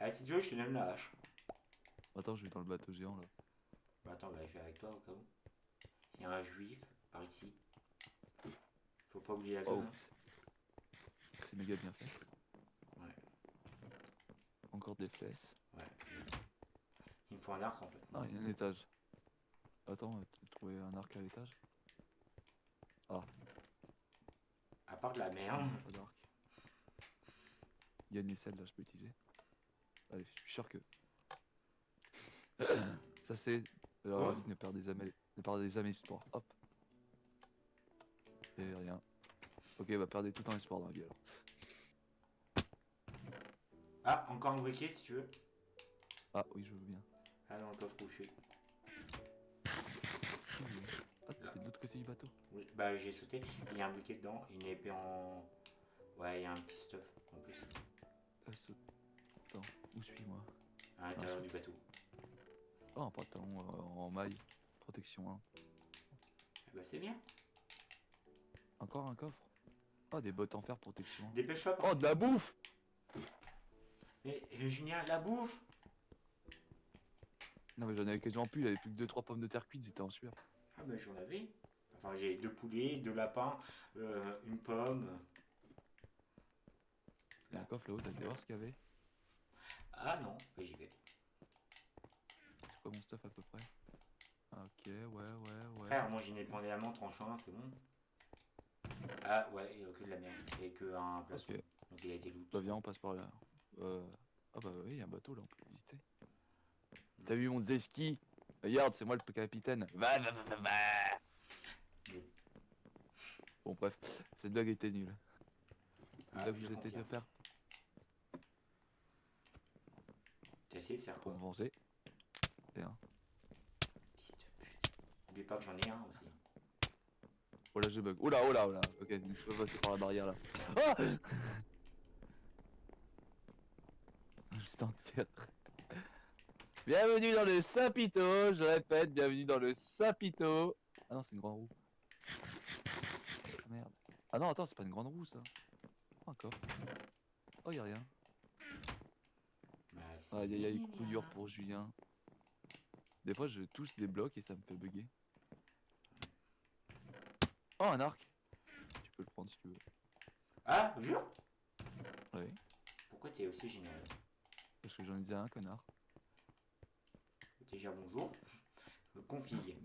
Allez, si tu veux, je te donne la hache.
Attends, je vais dans le bateau géant là.
Bah, attends, on va faire avec toi au cas où. Il y a un juif par ici. Faut pas oublier la zone.
Oh,
Hein.
c'est méga bien fait.
Ouais,
Encore des flèches.
ouais. Il me faut un arc en fait.
Ah, il y a un étage. Attends, t'as trouvé un arc à l'étage?
À part de la merde.
Pas d'arc. Il y a une aisselle là, je peux utiliser. Allez, je suis sûr que. Ça c'est. Alors,
Quoi
ne perdez jamais espoir. Hop. Et rien. Ok, bah perdez tout en espoir dans la vie alors.
Ah, encore un briquet si tu veux.
Ah oui, je veux bien.
Ah, dans le coffre où je suis.
Ah, t'es de l'autre côté du bateau.
Oui, bah j'ai sauté. Il y a un briquet dedans, une épée en. Ouais, il y a un petit stuff en plus.
Attends, où suis-moi?
À l'intérieur du bateau.
Oh, un pantalon en maille. Protection 1.
Eh bah c'est bien.
Encore un coffre. Oh, des bottes en fer protection 1.
Dépêche-toi.
Oh, de la bouffe!
Mais Julien, la bouffe.
Non, mais j'en avais quasiment plus. Il y avait plus que 2-3 pommes de terre cuites, c'était en sueur.
Ah bah j'en avais. Enfin j'ai 2 poulets, 2 lapins, une pomme.
Il y a un coffre là-haut, t'as été voir ce qu'il y avait?
Ah non, bah j'y vais.
C'est quoi mon stuff à peu près? Ah, ok, ouais.
Frère, moi j'ai une épée en diamant tranchant, c'est bon. Ah ouais, il n'y a que de la merde. Il n'y a que un plastron.
Ok.
Donc il a été loot.
Bah viens, on passe par là. Ah bah oui, il y a un bateau là, on peut visiter. T'as vu mon jet ski? Regarde, c'est moi le capitaine. Va.
Oui.
Bon bref, cette blague était nulle.
Ah,
Là que
je
vous étiez de
confirme.
faire
T'as essayé de faire
pour
quoi?
me venger. Et un.
Fils de pute. N'oublie pas que j'en ai un aussi.
Oh là j'ai bug. Oh là. Ok, je peux passer par la barrière là. Ah juste en terre. Bienvenue dans le Sapito, je répète, bienvenue dans le Sapito. Ah non, c'est une grande roue. Ah, merde. Ah non, attends, c'est pas une grande roue ça. Oh, encore. Oh, y'a rien. Aïe aïe, coup dur pour Julien. Des fois, je touche des blocs et ça me fait bugger. Oh, un arc. Tu peux le prendre si tu veux.
Ah, jure?
Oui,
Pourquoi t'es aussi généreux?
parce que j'en ai déjà un, connard.
Déjà bonjour. Config.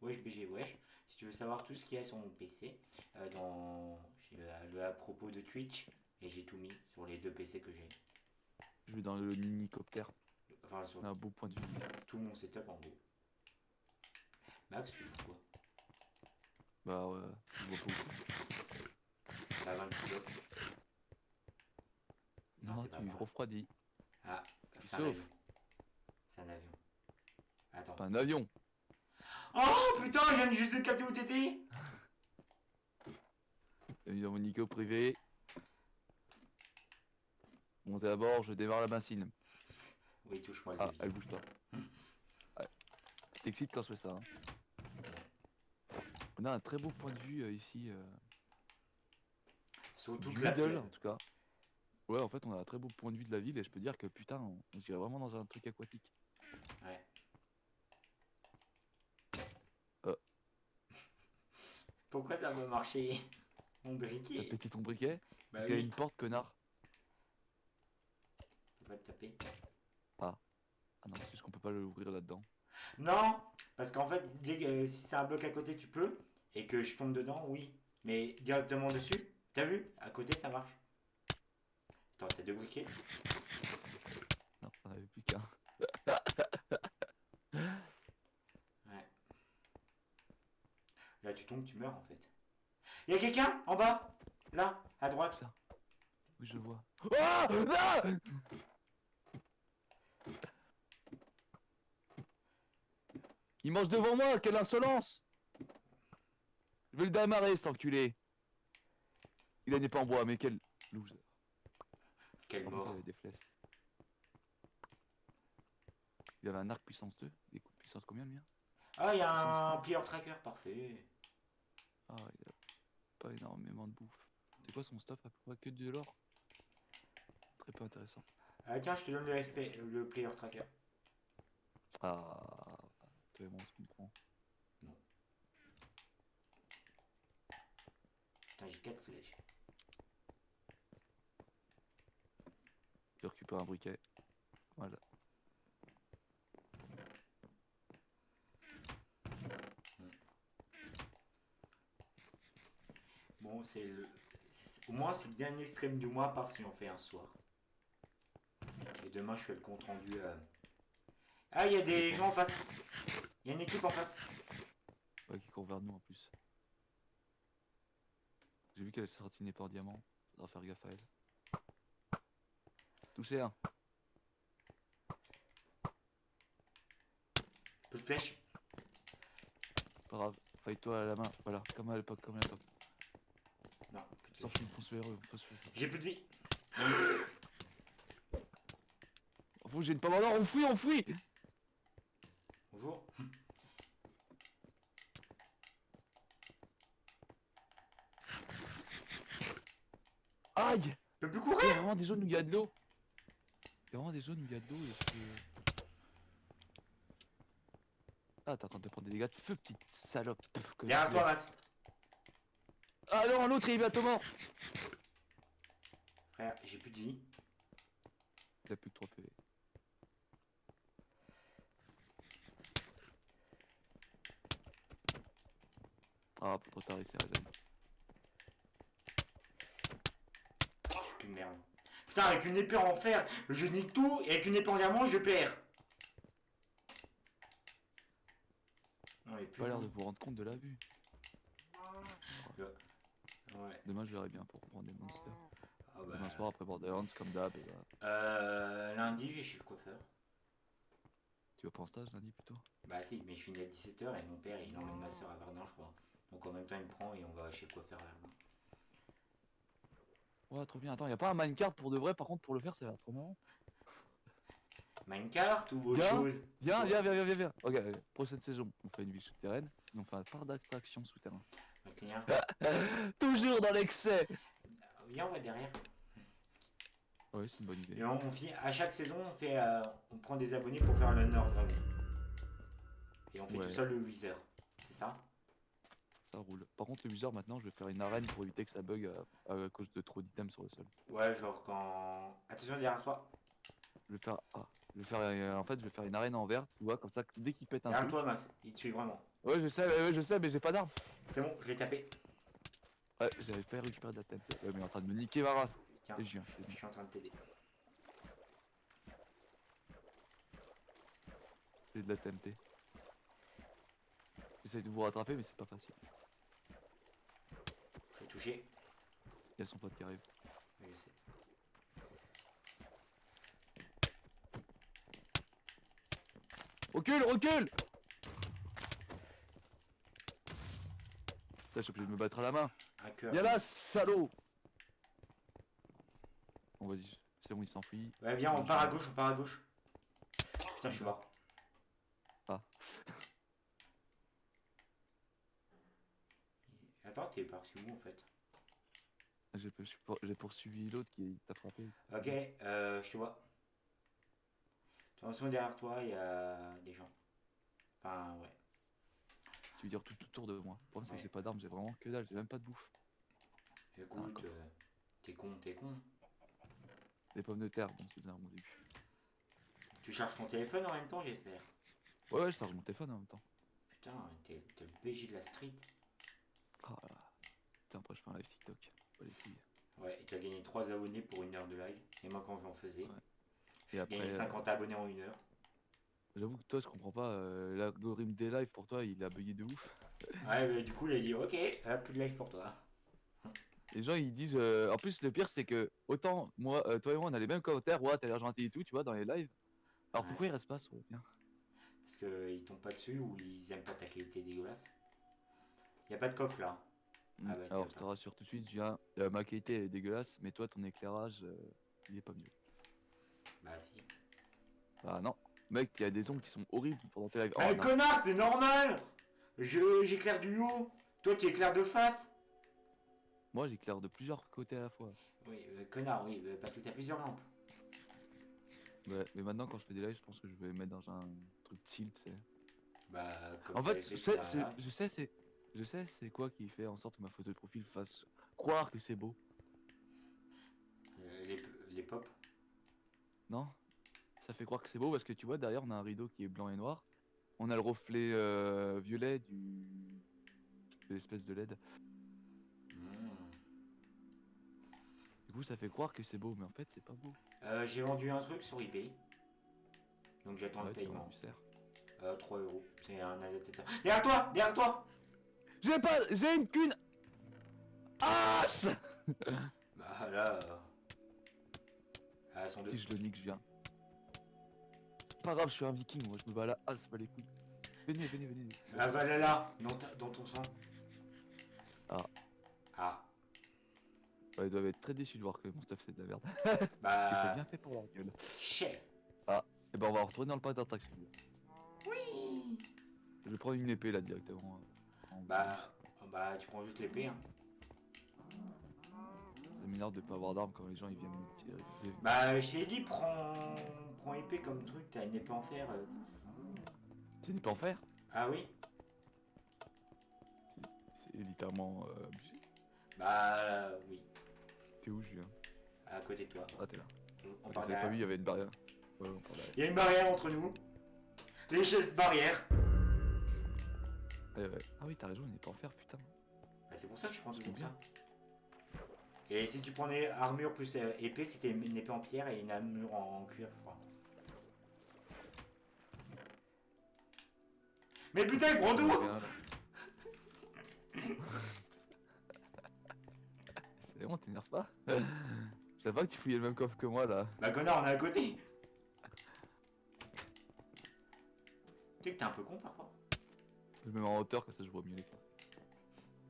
Wesh BG wesh. Si tu veux savoir tout ce qu'il y a sur mon PC, j'ai le à propos de Twitch et j'ai tout mis sur les 2 PC que j'ai.
Je vais dans le minicoptère.
Enfin sur
On a un beau point de vue.
tout mon setup en gros. Max, tu fous quoi?
Bah ouais, je vois pas où.
T'as 20 kilos.
Non,
t'es pas
tu me
mal.
refroidis.
Ah, c'est un
Sauf.
avion. C'est un avion. Attends.
Pas un avion.
Oh putain, je viens juste de capter où t'étais.
Bienvenue dans mon nico privé. Montez à bord, je démarre la bassine.
Oui, touche-moi le
Ah,
débit.
elle bouge pas. Ouais. Tu t'excites quand je fais ça. Hein. On a un très beau point de vue ici.
Sur toute
Du
la
middle,
plaine.
en tout cas. Ouais, en fait, on a un très beau point de vue de la ville et je peux dire que putain, on dirait vraiment dans un truc aquatique.
Ouais. Pourquoi ça va marcher? Mon
T'as
briquet.
pété ton briquet?
Bah
Parce qu'il y a
oui.
une porte, connard.
Faut pas te taper.
Ah non, c'est juste qu'on peut pas l'ouvrir là-dedans.
Non, parce qu'en fait, si c'est un bloc à côté, tu peux. Et que je tombe dedans, oui. Mais directement dessus, t'as vu? À côté, ça marche. Attends, t'as 2 briquets?
Non, on avait plus qu'un.
Là, tu tombes, tu meurs en fait. Il y a quelqu'un en bas. Là, à droite.
Ça. Oui, je le vois. Oh non. Il mange devant moi, quelle insolence! Je vais le démarrer, cet enculé. Il n'est pas en bois, mais quel loser.
Quelle
Par contre, il
mort.
avait des flèches. Il avait un arc puissance 2. Des coups de puissance combien le mien?
Ah, il y a un
Puissance
player tracker, parfait.
Ah, il a pas énormément de bouffe. C'est quoi son stuff à peu près que de l'or? Très peu intéressant.
Ah, tiens, je te donne le FP, le player tracker.
Ah, toi et moi on se comprend.
Non. Putain, j'ai 4 flèches.
Je récupère un briquet. Voilà.
Bon, au moins, c'est le dernier stream du mois, par si on fait un soir. Et demain, je fais le compte rendu. Ah, il y a des gens en face. Il y a une équipe en face.
Ouais, qui court vers nous en plus. J'ai vu qu'elle s'est sortie pas en diamant. Faudra faire gaffe à elle. Touché un.
Peu de flèches.
Pas grave. Faille-toi à la main. Voilà, comme à l'époque, comme à l'époque.
Non, plus de
Sans
flèches.
film, fonce vers eux, fonce vers eux.
J'ai plus de vie.
Faut que j'ai une pomme en or, on fuit, on fuit!
Bonjour.
Aïe!
Je peux plus
Il y a
courir.
vraiment des zones où il y a de l'eau. Il y a vraiment des zones où il y a de l'eau. Est-ce que... Ah, t'es en train de te prendre des dégâts de feu, petite salope. Que
Derrière
tu
toi,
es.
Max.
Ah non, l'autre il est bientôt mort!
Frère, j'ai plus de vie.
Il a plus que 3 PV. Ah, pour trop tard, il s'est régénéré.
Je suis qu'une merde. Putain, avec une épée en fer, je nique tout. Et avec une épée en diamant, je perds. Non, mais
Pas l'air de
putain.
vous rendre compte de la vue.
Ouais.
Demain, je verrai bien pour prendre des monsters.
Ah
Demain soir, après Borderlands, comme d'hab. Et bah,
lundi, je vais chez le coiffeur.
tu vas pas en stage lundi plutôt?
Bah si, mais je finis à 17h et mon père il emmène ma soeur à Verdun, je crois. Donc en même temps il me prend et on va chez le coiffeur à Verdun.
Ouais, trop bien. Attends, y a pas un minecart pour de vrai, par contre, pour le faire, ça va être trop marrant.
Minecart ou autre
Viens,
chose?
viens. Ok, prochaine saison, on fait une vie souterraine, et on fait un parc d'attraction souterrain.
Maximilien,
Toujours dans l'excès!
viens, on va derrière.
Ouais, c'est une bonne idée.
Et à chaque saison, on prend des abonnés pour faire le Nord Dragon. Et on fait
Ouais.
tout ça le Wither. C'est ça?
Ça roule. Par contre, le viseur, maintenant, je vais faire une arène pour éviter que ça bug à cause de trop d'items sur le sol.
Ouais, genre quand. Attention derrière toi.
Je vais faire. Ah, je vais faire. En fait, je vais faire une arène en vert, tu vois, comme ça, dès qu'il pète un
Derrière
truc.
toi, Max. Il te suit vraiment.
Ouais, je sais, mais j'ai pas d'arme.
C'est bon, je l'ai tapé.
Ouais, j'avais fait récupérer de la tête. Ouais, mais il est en train de me niquer ma race.
Tiens,
Et je viens.
je suis en train de t'aider.
J'ai de la TMT. J'essaye de vous rattraper, mais c'est pas facile.
Je l'ai touché.
Il y a son pote qui arrive.
Oui, je sais.
Recule, recule! Là, je suis obligé de me battre à la main.
Un cœur.
Viens là, salaud! Bon, vas-y, c'est bon, il s'enfuit.
Ouais, viens, on part à gauche, on part à gauche. Putain, je suis mort.
Ah.
Attends, t'es parti où en fait?
J'ai poursuivi l'autre qui t'a frappé.
Ok, je te vois. Attention, derrière toi, il y a des gens. Enfin, ouais.
Tu veux dire tout autour de moi. Le problème, c'est que
Ouais.
j'ai pas d'armes, j'ai vraiment que dalle, j'ai même pas de bouffe.
Écoute,
coffre.
t'es con, t'es con.
Des pommes de terre, bon, c'est bien à mon début.
Tu charges ton téléphone en même temps, j'espère.
Ouais, je charge mon téléphone en même temps.
Putain, t'es le PJ de la street.
Ah là là. Putain, après, je fais un live TikTok. Pas les couilles.
Ouais, et tu as gagné 3 abonnés pour 1 heure de live. Et moi, quand j'en faisais,
Ouais. Et
j'ai
après,
gagné 50 abonnés en 1 heure.
J'avoue que toi, je comprends pas. L'algorithme des lives pour toi, il a bugué de ouf.
Ouais, mais du coup, il a dit ok, plus de live pour toi.
Les gens, ils disent. En plus, le pire, c'est que autant moi, toi et moi, on a les mêmes commentaires. Ouais, t'as l'air gentil et tout, tu vois, dans les lives. Alors
Ouais.
pourquoi ils restent pas sur bien?
Parce qu'ils tombent pas dessus ou ils aiment pas ta qualité dégueulasse. Y a pas de coffre là. Ah bah t'es
Alors, je te
pas.
rassure tout de suite, je viens. Ma qualité, elle est dégueulasse, mais toi, ton éclairage, il est pas mieux.
Bah si.
Ah non. Mec, il y a des ondes qui sont horribles pendant tes lives. Oh
Mais
non.
connard, c'est normal. J'éclaire du haut. Toi, tu éclaires de face.
Moi, j'éclaire de plusieurs côtés à la fois.
Oui, connard, oui, parce que t'as plusieurs lampes.
Ouais, mais maintenant, quand je fais des lives, je pense que je vais me mettre dans un truc tilt, tu sais.
Bah, comme
En
t'avais
fait,
fait pour dernier live.
je sais c'est quoi qui fait en sorte que ma photo de profil fasse croire que c'est beau,
Les pop.
non? Ça fait croire que c'est beau parce que tu vois, derrière, on a un rideau qui est blanc et noir. On a le reflet violet de l'espèce de LED.
Hmm.
Du coup, ça fait croire que c'est beau, mais en fait, c'est pas beau.
J'ai vendu un truc sur eBay. Donc j'attends le
Ouais, tu vois,
paiement.
du cerf.
3 euros. C'est un adaptateur. Derrière toi. Derrière toi.
J'ai une qu'une as!
Bah là. Elles sont deux.
Si je le nique, je viens. Pas grave, je suis un viking, moi, je me bats là, as, pas les couilles. Venez, venez, venez.
Ah bah là, dans ton sang.
Ah.
Ah.
Ouais, ils doivent être très déçus de voir que mon stuff c'est de la merde. Et c'est
Bah.
bien fait pour leur gueule.
Chais.
Ah, et ben on va retourner dans le parc d'attractions.
Oui.
Je vais prendre une épée là directement.
Bah. Bah, tu prends juste l'épée. Hein.
Ça m'énerve de pas avoir d'armes quand les gens ils viennent me tirer.
Bah, je t'ai dit, prends épée comme truc. T'as une épée en fer.
C'est une épée en fer?
Ah oui.
C'est littéralement abusé.
Bah, oui.
T'es où, Julien?
À côté de toi.
Ah, t'es là.
On
Ah,
part
t'avais pas vu, il y
derrière.
avait une barrière. Ouais, on part derrière.
Il y a une barrière entre nous. Les gestes barrières.
Ouais. Ah oui, t'as raison, une épée en fer, putain.
Bah, c'est pour ça que je prends tout
C'est
comme
bien.
ça. Et si tu prenais armure plus épée, c'était une épée en pierre et une armure en cuir, je crois. Mais putain, il prend tout.
C'est bon, t'énerve pas? Je savais pas que tu fouillais le même coffre que moi là.
Bah connard, on est à côté. Tu sais que t'es un peu con parfois.
Je me mets en hauteur, comme ça je vois mieux les coffres.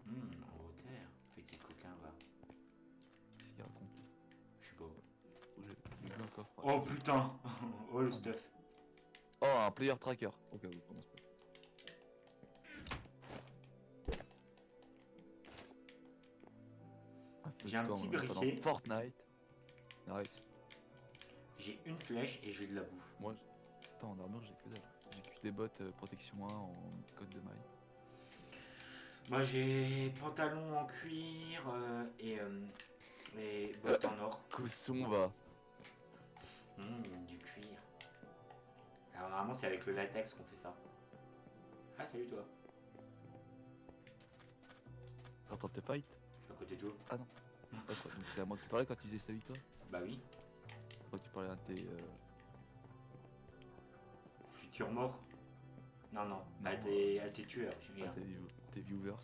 En hauteur. Petit coquin, va.
Qu'est-ce qu'il raconte?
Je sais pas.
J'ai vu un coffre.
Oh putain. Oh le stuff.
Oh, un player tracker. Ok, on commence pas.
J'ai un petit briquet.
Fortnite. Arrête.
J'ai une flèche et j'ai de la bouffe.
Moi, attends, en armure, j'ai que dalle. J'ai que des bottes protection 1 en code de maille.
Moi j'ai pantalon en cuir et bottes en or.
Cosson va.
Du cuir. Alors normalement c'est avec le latex qu'on fait ça. Ah salut toi.
T'entends tes fights?
Je suis à côté de toi.
Ah non. Donc c'est à moi que tu parlais quand tu disais salut toi?
Bah oui.
Je crois que tu parlais à tes...
Futur mort. Non.
Non.
À tes tueurs, je veux
à
dire.
tes viewers.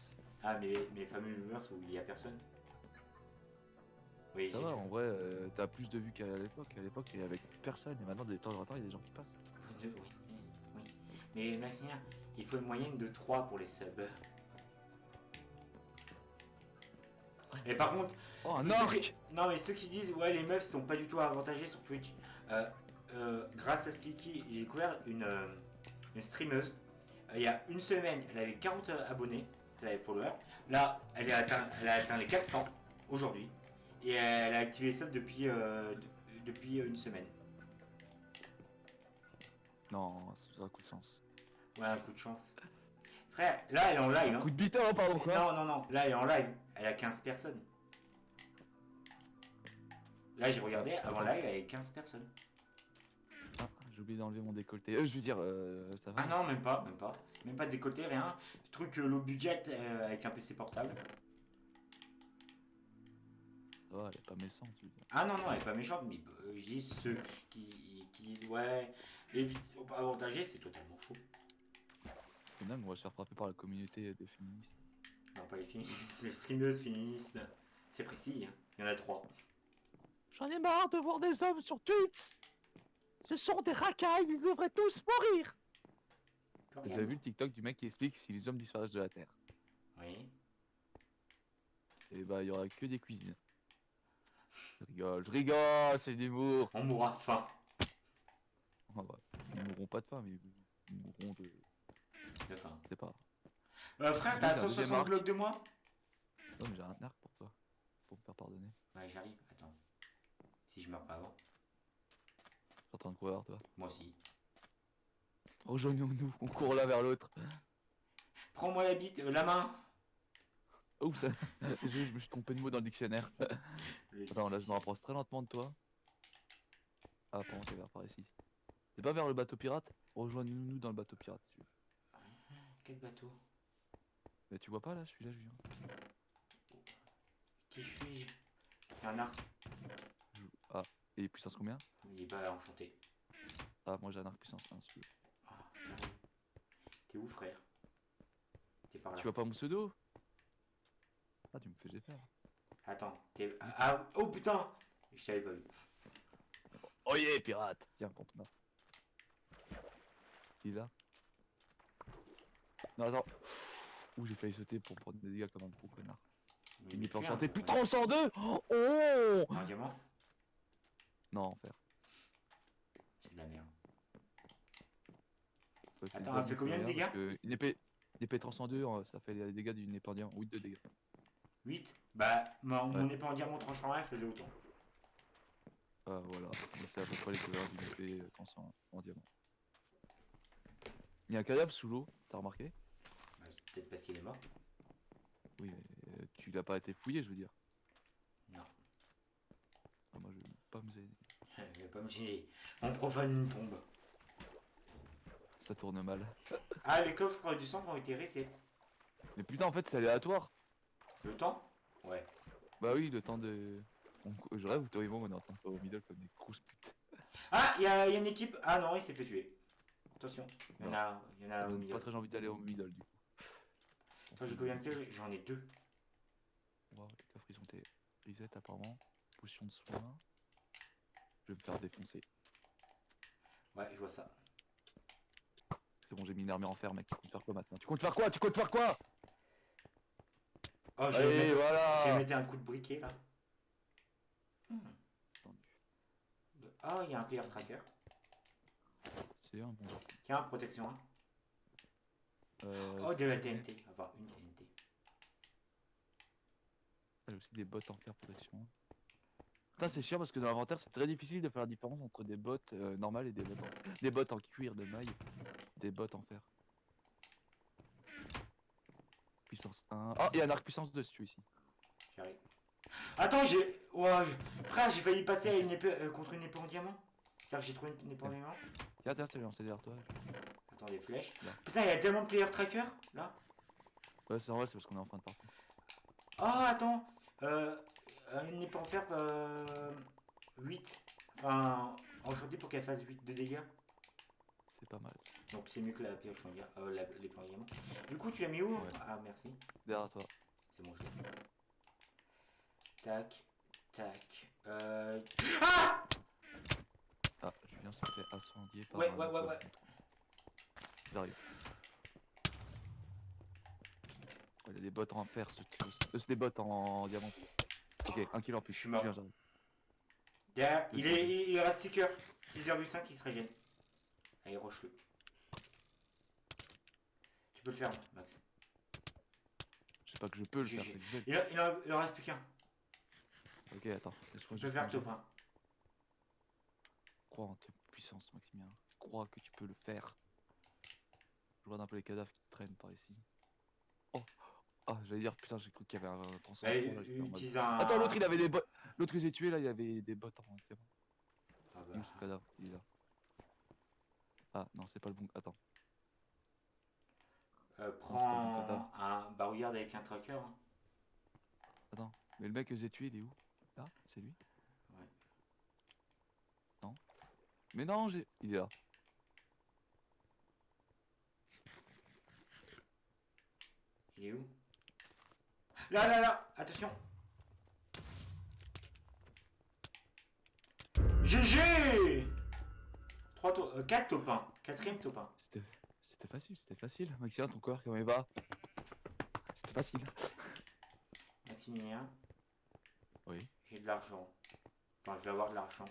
Ah mes fameux viewers où il y a personne. Oui,
Ça va, en vrai, t'as plus de vues qu'à l'époque. À l'époque, il y avait personne, et maintenant, de temps en temps, il y a des gens qui passent.
Oui. Mais Maximilien, il faut une moyenne de 3 pour les subs. Et par contre,
Oh, un
ceux
orc!
non mais ceux qui disent ouais les meufs sont pas du tout avantagées sur Twitch, grâce à Sticky j'ai découvert une streameuse. Il y a une semaine elle avait 40 abonnés, elle avait followers. Là elle a atteint les 400 aujourd'hui et elle a activé les subs depuis une semaine.
Non, ça a un coup de sens.
Ouais un coup de chance. Frère, là elle est en live hein.
Coup de bite, hein, pardon, quoi!
Non, là elle est en live, elle a 15 personnes. Là j'ai regardé, avant live elle avait 15 personnes.
Ah, j'ai oublié d'enlever mon décolleté. Je veux dire, ça va?
Ah non, même pas. Même pas de décolleté, rien. Truc low budget avec un PC portable.
Ça va, elle est pas méchante, tu veux dire.
Ah non, elle est pas méchante, mais je dis ceux qui disent ouais, Les vies sont pas avantagées, c'est totalement faux.
Même on va se faire frapper par la communauté des féministes.
Non, pas les féministes, les streameuses féministes. C'est précis, hein. Il y en a 3.
J'en ai marre de voir des hommes sur Twitch. Ce sont des racailles, ils devraient tous mourir. J'avais vu le TikTok du mec qui explique si les hommes disparaissent de la Terre.
Oui.
Et bah il y aura que des cuisines. Je rigole, c'est de l'humour.
On mourra de faim.
Ah bah, ils mourront pas de faim, mais ils mourront de...
De faim.
Je sais pas.
Frère,
Oui,
t'as
t'as un deuxième
160
arc.
blocs de moi?
Non mais j'ai un arc pour toi. Pour me faire pardonner.
Ouais, j'arrive. Attends. Si je meurs pas avant.
Je suis en train de courir toi.
Moi aussi.
Rejoignons-nous, on court l'un vers l'autre.
Prends-moi la bite, la main.
Oh ça, je me suis trompé de mot dans le dictionnaire. Attends, là je me rapproche très lentement de toi. Ah, apparemment c'est vers par ici. C'est pas vers le bateau pirate? Rejoignons-nous dans le bateau pirate si tu veux.
Quel bateau?
Mais tu vois pas là, celui-là je viens.
Qui suis-je? J'ai un arc.
Ah, et puissance combien?
Il est pas enchanté.
Ah, moi j'ai un arc puissance 1 si tu veux.
Ah, j'arrive. T'es où, frère? T'es par là.
Tu vois pas mon pseudo? Ah, tu me fais peur.
Attends, t'es. Ah, oh putain! Je t'avais pas vu.
Oh yeah, pirate! Tiens, prends ton arc. Il est là? Non, attends. Ouh, j'ai failli sauter pour prendre des dégâts comme un gros connard. Il m'est pas enchanté. Plus 302! Oh!
Un diamant?
Non, enfer.
C'est de la merde.
Ouais, c'est
Attends,
une
elle fait combien de dégâts?
parce que une épée 302, ça fait les dégâts d'une épée en diamant. 8 de dégâts.
8? Bah, mon
Ouais.
épée en diamant tranchant elle faisait autant.
Voilà. C'est à peu près l'équivalent d'une épée 300 en diamant. Il y a un cadavre sous l'eau, t'as remarqué?
Bah, c'est peut-être parce qu'il est mort.
Oui, mais tu l'as pas été fouillé, je veux dire.
Non.
Ah, moi, je vais pas me aider.
Je vais pas me gêner. On profane une tombe.
Ça tourne mal.
Ah, les coffres du centre ont été reset.
Mais putain, en fait, c'est aléatoire.
Le temps? Ouais.
Bah oui, le temps de... Je rêve ou toi et moi, on est en train de faire au middle comme des grosses putes.
Ah, il y a une équipe. Ah non, il s'est fait tuer. Attention. Il y en a
Ça
au
donne
milieu.
pas très envie d'aller au middle, du coup.
Attends, j'ai combien de feuilles? J'en ai 2.
Wow, les coffres, ils ont été reset apparemment. Potion de soin. Je vais me faire défoncer.
Ouais, je vois ça.
C'est bon, j'ai mis une armure en fer, mec. Tu comptes faire quoi maintenant? Tu comptes faire quoi? Tu comptes faire quoi?
Oh,
Allez,
je vais
voilà!
mettre un coup de briquet là.
Attendu.
Ah, il y a un player tracker.
C'est un bon jeu.
Tiens, protection 1. Oh, de la TNT. Enfin, une TNT.
J'ai aussi des bottes en fer protection. Putain, c'est chiant parce que dans l'inventaire, c'est très difficile de faire la différence entre des bottes normales et des bottes en cuir de maille. Des bottes en fer. Puissance 1. Oh, il y a un arc puissance 2 si tu veux ici.
J'arrive. Attends, j'ai. Ouais, frère, j'ai failli passer à une épée, contre une épée en diamant. C'est-à-dire que j'ai trouvé une épée en diamant.
Tiens, tiens, c'est lancé derrière toi.
Attends, des flèches.
Là.
Putain, il y a tellement de player tracker là.
Ouais, c'est vrai, c'est parce qu'on est en fin de partie.
Oh, attends. Une épée en fer 8. Enfin, enchanté pour qu'elle fasse 8 de dégâts.
C'est pas mal.
Donc c'est mieux que la pioche en diamant. L'épée en diamant. Du coup, tu l'as mis où?
Ouais.
Ah, merci.
Derrière toi.
C'est bon, je l'ai. Tac, tac. Ah!
Ah, Julien se fait incendier par
Ouais,
un
ouais, ouais,
autre.
ouais.
J'arrive. Oh, il y a des bottes en fer, c'est des bottes en diamant. Ok, 1 kill en plus.
Je suis mort.
Julien, j'arrive.
Derrière, il reste 6 cœurs. 6,5 il se régène. Allez, roche-le. Tu peux le faire, Max.
Je sais pas que je peux le faire,
GG.
c'est que je vais.
Il en reste plus qu'un.
Ok, attends.
Tu peux faire top 1.
Crois en tes puissances, Maximien. Crois que tu peux le faire. Je regarde un peu les cadavres qui traînent par ici. Oh! Ah, j'allais dire, putain, j'ai cru qu'il y avait un transfert.
Utilise un.
Attends, l'autre il avait des bottes. L'autre que j'ai tué là, il y avait des bottes en diamant.
Ah
Il est où ce cadavre? Il est là. Ah non, c'est pas le bon. Attends.
Prends un. Bah, regarde avec un tracker. Hein.
Attends. Mais le mec que j'ai tué, il est où? Là? C'est lui?
Ouais.
Non. Mais non, il est là.
Il est où? Là, là, là. Attention. GG 4 topins. Quatrième topin.
C'était facile. Maxime, ton corps, comment il va? C'était facile.
Maximilien,
Oui.
j'ai de l'argent. Enfin, je vais avoir de l'argent.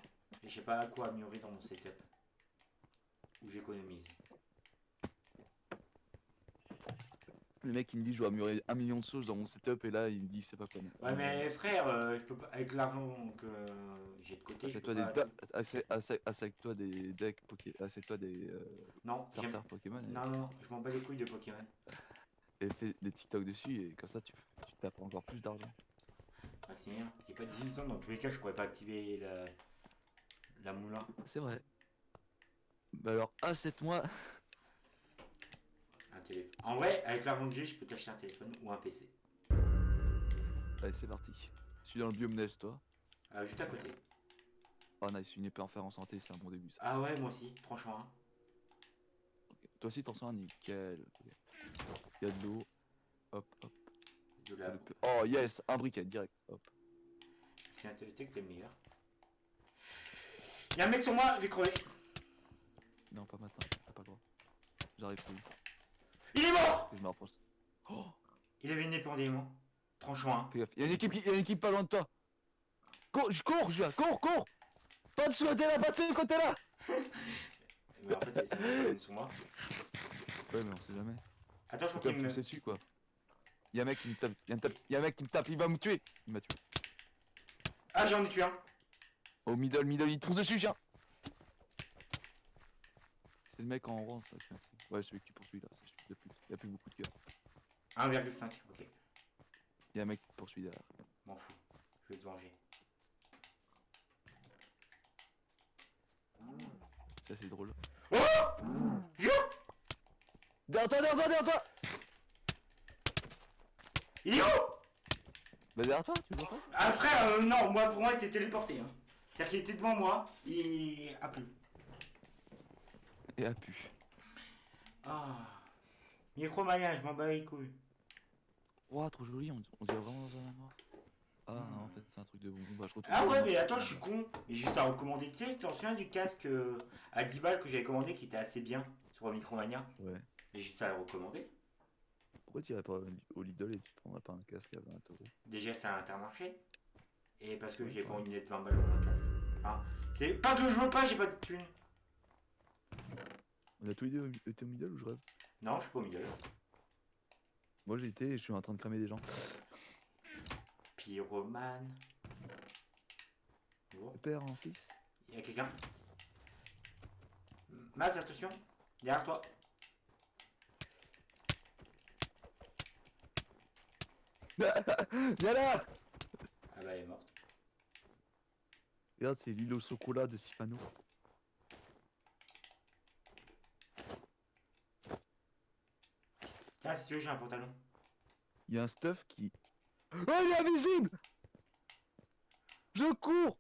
Et je sais pas à quoi améliorer dans mon setup. Où j'économise.
Le mec il me dit je dois améliorer 1 million de choses dans mon setup et là il me dit c'est pas quoi.
Ouais, mais frère, je peux pas. Avec l'argent que j'ai de côté, je peux
Achète-toi
pas.
achète-toi des decks Pokémon, achète-toi des
Non,
starters Pokémon
non, non, je m'en bats les couilles de Pokémon.
et fais des TikTok dessus et comme ça tu tapes encore plus d'argent.
Maximilien, j'ai pas 18 ans, dans tous les cas, je pourrais pas activer la moulin.
C'est vrai. Bah alors achète-moi.
Un téléphone. En vrai, avec l'argent que j'ai, je peux t'acheter un téléphone ou un PC.
Allez c'est parti. Je suis dans le biome neige toi.
Juste à côté.
Oh nice, une épée en fer en santé, c'est un bon début ça.
Ah ouais, moi aussi, tranchant un.
Okay. Toi aussi t'en sens un nickel. Okay. Il y a de l'eau. Hop hop.
De la...
Oh yes, un briquet direct. Hop.
C'est intéressant que t'es le meilleur. Y'a un mec sur moi, je vais crever.
Non pas maintenant, t'as pas le droit. J'arrive plus.
Il est mort.
Et je me rapproche. Oh.
Il avait une épée en diamant. Tranchant un.
Fais gaffe, il y a une équipe pas loin de toi. Cours, cours. Pas de ce côté-là, pas de ce côté-là.
Mais en fait, il est sur moi.
Ouais mais on sait jamais.
Attends, je
Faut
crois qu'il me...
foncer dessus quoi. Y'a un mec qui me tape, y'a un mec qui me tape, il va me tuer. Il m'a tué.
Ah, j'en ai tué un.
Au middle, il te fonce dessus, chien. C'est le mec en orange là. Ouais, celui que tu poursuis là, c'est celui de plus. Y'a plus beaucoup de cœur.
1,5, ok.
Y'a un mec qui te poursuit derrière.
M'en fous. Je vais te venger.
Ça c'est drôle.
Oh Yo
Derrière toi.
Il est où?
Bah derrière toi, tu le vois pas?
Ah frère, non, moi pour moi il s'est téléporté. Hein. C'est-à-dire qu'il était devant moi, il a plus.
Et a pu.
Ah. Micromania, je m'en bats les couilles.
Ouah, trop joli, on dirait vraiment dans un manoir. Ah non, en fait c'est un truc de bonbon. Bah je retrouve.
Ah ouais, mais attends, je suis con. Mais juste à recommander, tu sais, tu te souviens du casque à 10 balles que j'avais commandé qui était assez bien sur Micromania?
Ouais.
Et juste à le recommander.
Pourquoi tu irais pas au Lidl et tu prendrais pas un casque à 20 €?
Déjà, c'est un Intermarché. Et parce que j'ai pas envie de mettre 20 balles dans un casque. Enfin, c'est pas que je veux pas, j'ai pas de thunes.
On a tous les deux été au Lidl ou je rêve?
Non, je suis pas au milieu.
Moi j'ai été et je suis en train de cramer des gens.
Pyromane. Bonjour.
Le père en fils.
Il y a quelqu'un. Max, attention. Derrière toi.
Viens là.
Ah bah, elle est morte.
Regarde, c'est l'île au chocolat de Sifano.
Tiens, si tu veux, j'ai un pantalon.
Il y a un stuff qui... Oh, il est invisible. Je cours.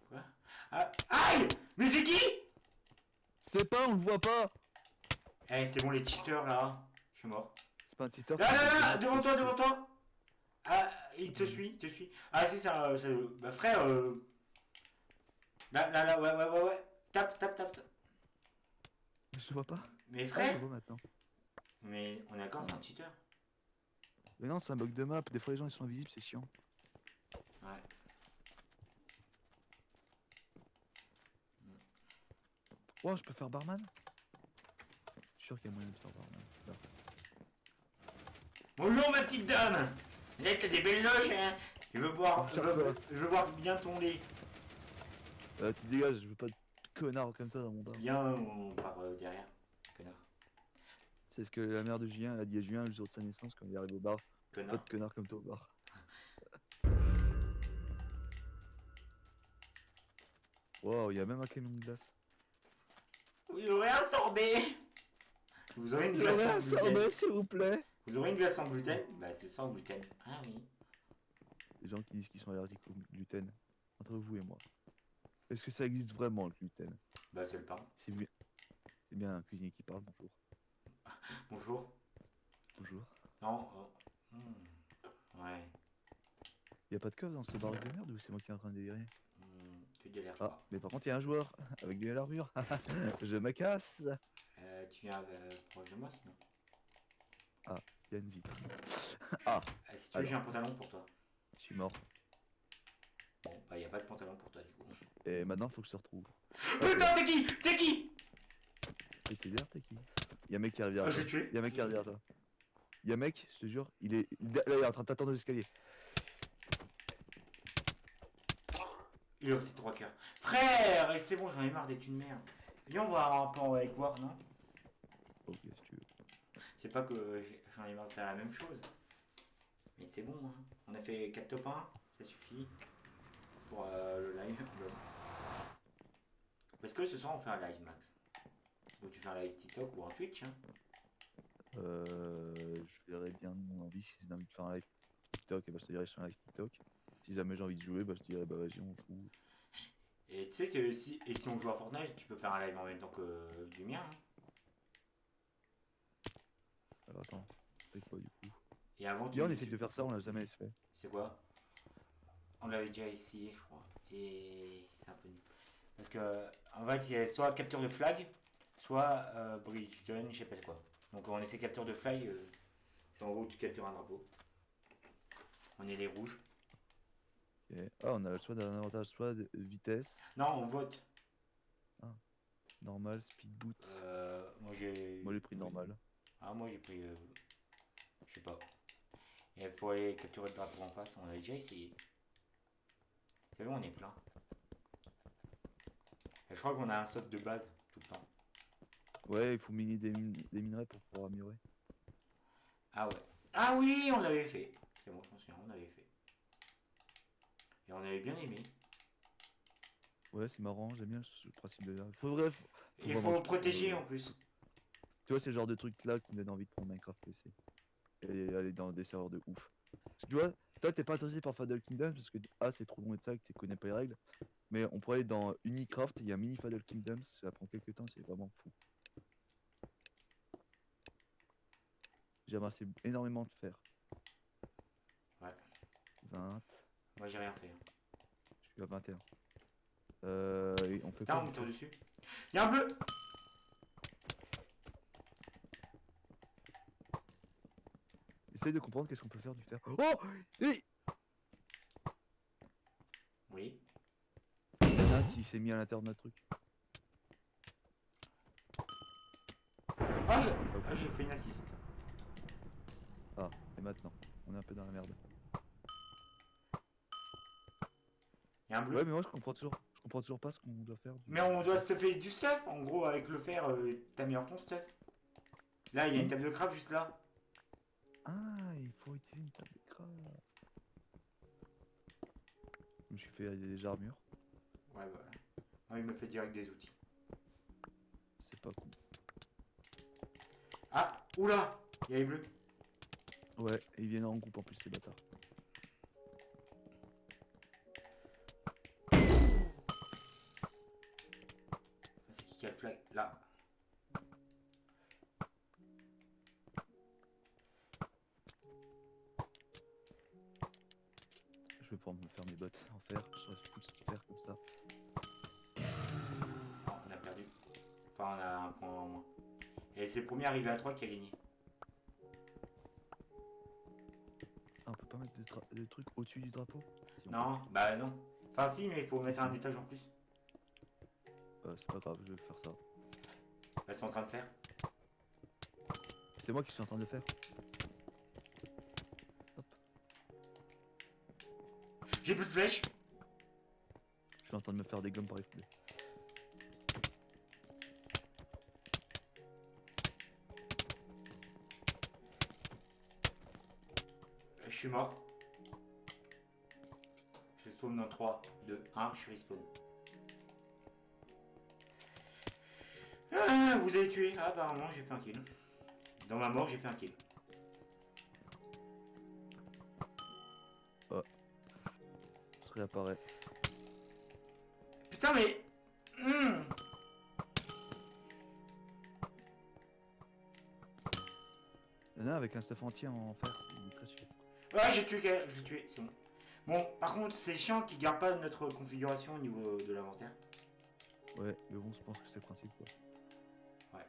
Quoi? Ah, aïe! Mais c'est qui?
C'est pas, on le voit pas.
Eh, c'est bon, les cheaters là. Je suis mort.
C'est pas un cheater.
Là, là, là, devant toi, devant toi. Ah, il te suit, il te suit. Ah, c'est ça. Bah, frère, Là, là, là, ouais, ouais, ouais, ouais. Tape, tape, tape.
Je vois pas.
Mais
Ah, je
frère.
vois maintenant.
Mais on est d'accord, c'est un cheater.
Mais non, c'est un bug de map. Des fois, les gens ils sont invisibles, c'est chiant.
Ouais.
Oh, je peux faire barman? Je suis sûr qu'il y a moyen de faire barman. Là.
Bonjour, ma petite dame. Eh, t'as des belles loges, hein. Je veux voir bien ton lait.
Tu dégages, je veux pas de connard comme ça dans mon bar.
Bien, on part derrière, connard.
C'est ce que la mère de Julien elle a dit à Julien le jour de sa naissance quand il arrive au bar. Pas
Connard.
de connard comme toi au bar. Wow, il y a même un camion de glace.
Vous aurez un sorbet. Vous aurez une glace sans gluten.
S'il vous plaît.
Vous aurez une glace sans gluten? Bah, c'est sans gluten. Ah oui.
Les gens qui disent qu'ils sont allergiques au gluten, entre vous et moi. Est-ce que ça existe vraiment le gluten?
Bah, c'est le pain.
C'est bien un cuisinier qui parle, bonjour.
Bonjour.
Bonjour.
Non. Ouais.
Y a pas de coffre dans ce baraque de merde ou c'est moi qui est en train de délirer?
Tu délires
Ah,
pas.
mais par contre, il y a un joueur avec de l'armure. Je me casse.
Tu viens proche de moi sinon.
Il y a une vitre. Ah,
Si tu veux, j'ai
alors.
un pantalon pour toi.
Je suis mort.
Bon, bah, y a pas de pantalon pour toi du coup.
Et maintenant, faut que je te retrouve.
Putain, t'es qui? T'es qui?
T'es derrière, t'es qui? Y a un mec qui arrive
Ah,
derrière
je
toi.
l'ai tué.
Y a un mec qui arrive derrière toi. Y a un mec, je te jure, là, il est en train de t'attendre à l'escalier.
Il a aussi 3 cœurs. Frère, et c'est bon, j'en ai marre d'être une merde. Viens, on va un peu avec voir, non?
Ok, si tu veux.
C'est pas que j'en ai marre de faire la même chose. Mais c'est bon, hein. On a fait 4 top 1, ça suffit. Pour le live. Parce que ce soir on fait un live, Max. Donc tu fais un live TikTok ou un Twitch, hein?
Je verrai bien mon envie. Si j'ai envie de faire un live TikTok, bah, je te dirai sur un live TikTok. Si jamais j'ai envie de jouer, bah, je te dirai bah vas-y, on joue.
Et tu sais que si on joue à Fortnite, tu peux faire un live en même temps que du mien, hein.
Alors attends, c'est quoi du coup?
Et avant
Viens, on essaie de faire ça, on l'a jamais fait.
C'est quoi? On l'avait déjà essayé, je crois. Et c'est un peu nul. Parce que en fait, il y a soit capture de flag, soit bridge gun, je sais pas quoi. Donc on essaie capture de flag, c'est en gros tu captures un drapeau. On est les rouges.
Ok. Ah, on a soit d'un avantage, soit de vitesse,
Non, on vote.
normal, speed boot.
Moi j'ai.
Moi j'ai pris normal.
Ah, moi j'ai pris. Je sais pas. Et il faut aller capturer le drapeau en face, on a déjà essayé. Vous savez, on est plein. Et je crois qu'on a un soft de base tout le temps.
Ouais, il faut miner des minerais pour pouvoir améliorer.
Ah ouais. Ah oui, on l'avait fait. C'est bon, je m'en souviens, on avait fait. Et on avait bien aimé.
Ouais, c'est marrant, j'aime bien le principe de. Faudrait.
Il
vraiment
faut
que-
protéger en plus.
Tu vois, c'est le genre de truc là qui me donne envie de prendre Minecraft PC. Et aller dans des serveurs de ouf. Parce que tu vois, toi t'es pas intéressé par Fatal Kingdom parce que c'est trop long et de ça, que tu connais pas les règles. Mais on pourrait aller dans Unicraft, il y a mini Fatal Kingdoms, ça prend quelques temps, c'est vraiment fou. J'ai amassé énormément de fer.
Ouais.
20,
Moi j'ai rien fait, hein.
je suis à 21. Et on fait
Putain,
quoi
on me
du
tire
coup?
dessus. Y'a un bleu.
Essaye de comprendre qu'est-ce qu'on peut faire du fer. Oh et
Oui.
il y en a un qui s'est mis à l'intérieur de notre truc.
Ah, j'ai fait une assist.
Ah, et maintenant, on est un peu dans la merde.
Y'a un bleu.
Ouais, mais moi je comprends toujours pas ce qu'on doit faire.
Mais on doit stuffer du stuff. En gros, avec le fer, t'améliores ton stuff. Là, il y a une table de craft juste là.
Ah, il faut utiliser une table de craft. Je me suis fait des armures,
Ouais, bah. Ouais, il me fait direct des outils.
c'est pas cool.
Ah, oula, il y a les bleus.
Ouais, et ils viennent en groupe en plus, ces bâtards.
Ça, c'est qui a le flag? Là.
Je vais pouvoir me faire mes bottes en fer, je reste full fer comme ça.
Ah, on a perdu. Enfin, on a un point en moins. Et c'est le premier arrivé à 3 qui a gagné.
Ah, on peut pas mettre de trucs au-dessus du drapeau? Si, on
Non, bah non. Enfin, si, mais il faut mettre un étage en plus.
peut. C'est pas grave, je vais faire ça.
Bah, c'est en train de faire.
C'est moi qui suis en train de le faire.
J'ai plus de flèches.
Je suis en train de me faire des gommes par les foulées.
Je suis mort. Je respawn dans 3, 2, 1, je suis respawn. Ah, vous avez tué. Ah, apparemment, j'ai fait un kill. Dans ma mort, j'ai fait un kill.
Je réapparais.
Putain, mais.
Il y en a un avec un stuff entier en fer, il est précieux.
Ouais, j'ai tué, c'est bon. Bon, par contre, c'est chiant qu'ils gardent pas notre configuration au niveau de l'inventaire.
Ouais, mais bon, je pense que c'est le principe quoi.
Ouais.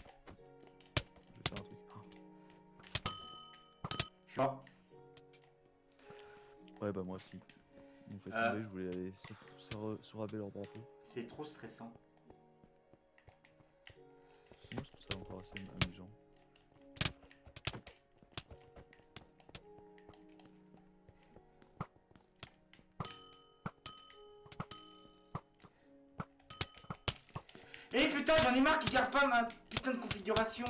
Je vais faire un truc.
Chiant.
Ouais, bah moi aussi. Ils m'ont fait
Euh.
tomber, je voulais aller suraver leur drapeau.
C'est trop stressant.
Moi je trouve ça encore assez amusant.
Eh putain, j'en ai marre qu'ils gardent pas ma putain de configuration.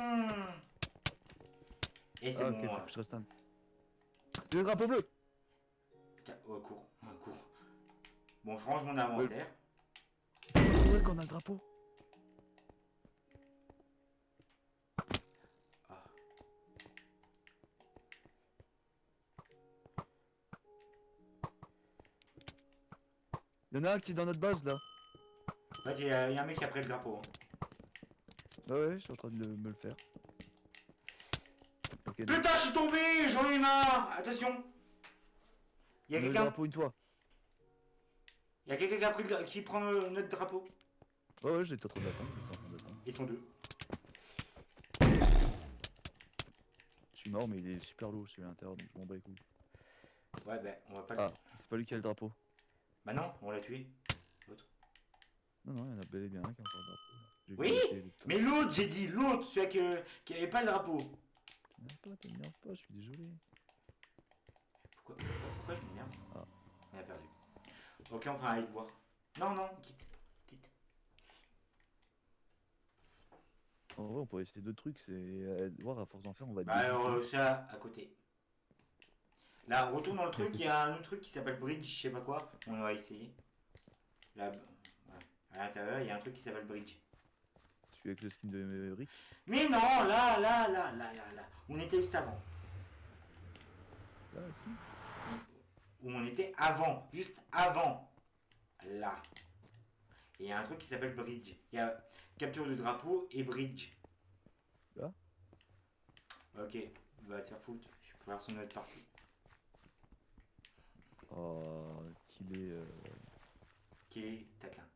Et c'est
Ah
bon.
ok, faut que je reste un. J'ai le drapeau bleu.
Putain, cours. Bon, je range mon inventaire.
Ouais, qu'on a le drapeau.
Ah.
Il y en a un qui est dans notre base là.
Ouais, y a un mec qui a pris le drapeau. Hein.
Ouais, je suis en train de me le faire. Ok, donc,
Putain, je suis tombé, j'en ai marre. Attention. Il y a
on a le
quelqu'un.
drapeau une fois.
Il y a quelqu'un qui prend notre drapeau.
Ouais, j'étais en train d'attendre.
Ils sont deux.
Je suis mort, mais il est super lourd, je suis à l'intérieur, donc je m'en bats les couilles.
Ouais, bah, on va pas
Ah, c'est pas lui qui a le drapeau.
Bah non, on l'a tué.
Non, non, il y en a bel et bien un qui a encore le drapeau. Là. J'ai
Oui,
vérifié le-
mais l'autre, j'ai dit l'autre, celui qui avait pas le drapeau.
T'énerve pas, je suis désolé.
Pourquoi je m'énerve?
Ah.
On a perdu. Ok, on va aller te voir. Non, quitte.
En vrai, on pourrait essayer d'autres trucs, c'est voir à force d'en faire, on va être
Bah alors,
dégoûté.
ça, à côté. Là, on retourne dans le truc, il y a un autre truc qui s'appelle Bridge, je sais pas quoi. On va essayer. Là, ouais. À l'intérieur, il y a un truc qui s'appelle Bridge.
Celui avec le skin de Rick.
Mais non, là. On était juste avant.
Là, si.
Où on était avant, juste avant. Là. Et il y a un truc qui s'appelle Bridge. Il y a capture de drapeau et Bridge.
Là.
Ok, va te faire foutre. Je peux faire son autre partie.
Oh, qu'il est.
Qui est taquin.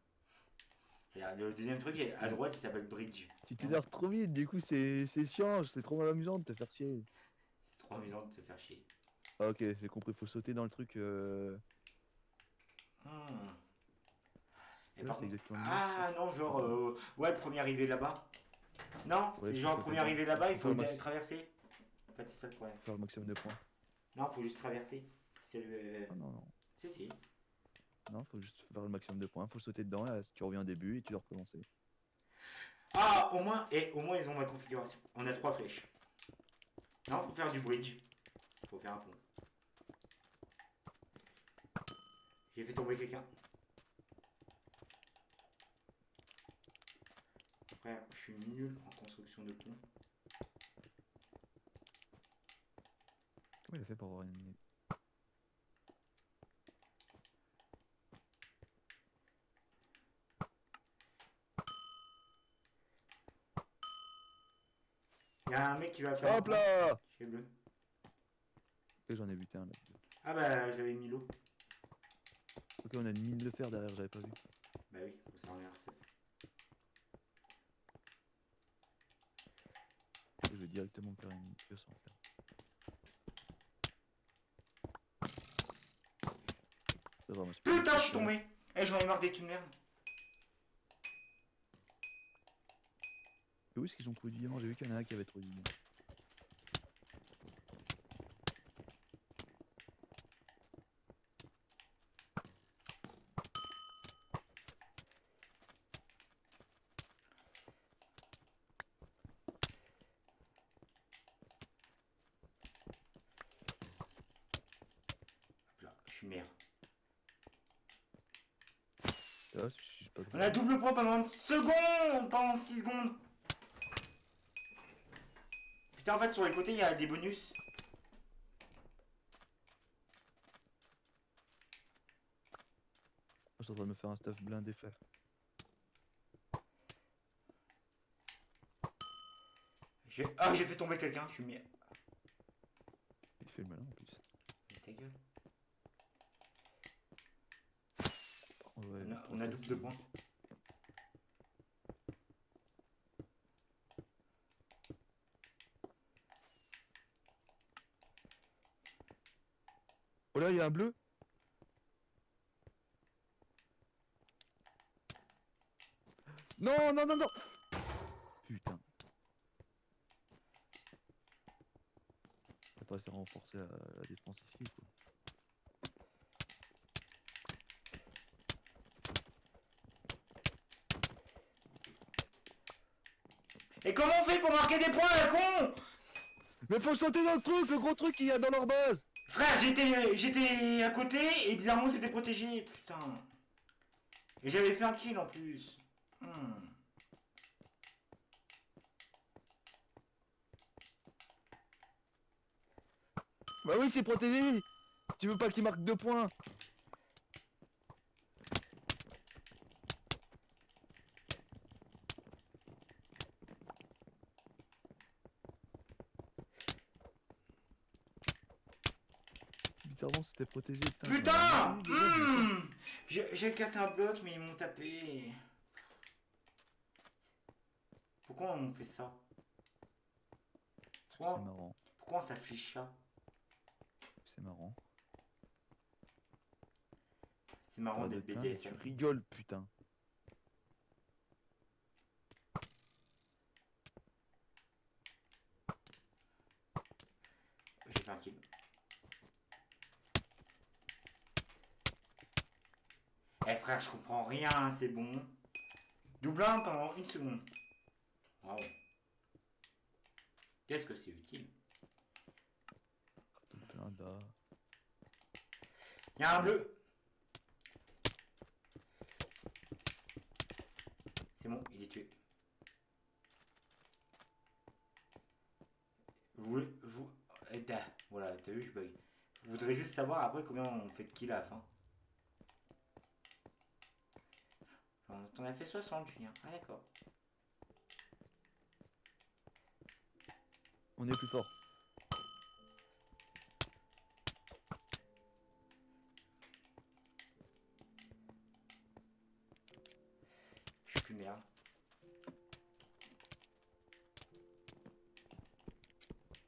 Et le deuxième truc est à droite, il s'appelle Bridge.
Tu t'énerves trop vite, du coup, c'est chiant, c'est trop mal amusant de te faire chier.
C'est trop amusant de se faire chier.
Ah, ok, j'ai compris, faut sauter dans le truc.
Et
Ouais,
par
c'est
contre-
exactement le
Ah non, genre, ouais, le premier arrivé là-bas. Non,
Ouais,
c'est
faut
genre,
sauter
premier
dedans.
arrivé là-bas, il
Faut
faut
le max.
traverser. En fait, c'est ça le problème.
Faire le maximum de points.
Non, faut juste traverser. C'est le.
Ah non, non.
Si.
Non, faut juste faire le maximum de points, faut sauter dedans, là, tu reviens au début et tu dois recommencer.
Ah, au moins ils ont ma configuration. On a 3 flèches. Non, faut faire du bridge. Faut faire un pont. J'ai fait tomber quelqu'un. Frère, je suis nul en construction de pont.
Comment il a fait pour avoir une.
Il y a un mec qui va faire.
Hop là!
Chez bleu.
Ok, j'en ai buté un là.
Ah bah, j'avais mis l'eau.
Ok, on a une mine de fer derrière, j'avais pas vu.
Bah oui, faut savoir ça.
Je vais directement faire une pioche en fer. Ça va, moi je peux-
Putain, je suis tombé! Eh, j'en ai marre d'être une merde.
Et où est-ce qu'ils ont trouvé du diamant? J'ai vu qu'il y en a un qui avait trouvé du diamant.
Hop là, je suis merde.
Ah, je sais pas trop.
On a double point pendant une seconde! Pendant 6 secondes! Putain, en fait, sur les côtés, il y a des bonus.
je suis en train de me faire un stuff blindé, frère.
Ah, j'ai fait tomber quelqu'un, je suis mis.
Il fait le malin en plus.
Mais ta gueule.
Oh, ouais,
On a double de points.
Oh là, il y a un bleu. Non, non, non, non. Putain. T'as pas assez renforcé la défense ici, quoi.
Et comment on fait pour marquer des points, la con?
Mais faut sauter dans le gros truc qu'il y a dans leur base.
Frère, j'étais à côté et bizarrement c'était protégé, putain. Et j'avais fait un kill en plus.
Bah oui, c'est protégé. Tu veux pas qu'il marque 2 points? Bizarrement, c'était protégé.
Putain, j'ai cassé un bloc mais ils m'ont tapé. Pourquoi on fait ça?
C'est marrant.
Pourquoi on s'affiche ça?
C'est marrant.
C'est marrant
Pas de
d'être
pain,
BDSM.
tu rigoles, putain.
J'ai fait un kill. Eh frère, je comprends rien, c'est bon. Double 1 pendant 1 seconde. Wow. Qu'est-ce que c'est utile?
Plein d'A.
Y'a un bleu. C'est bon, il est tué. Voilà, t'as vu, je bug. Je voudrais juste savoir après combien on fait de kills à la fin. T'en as fait 60, Julien. Ah d'accord.
On est plus fort.
Je suis plus merde.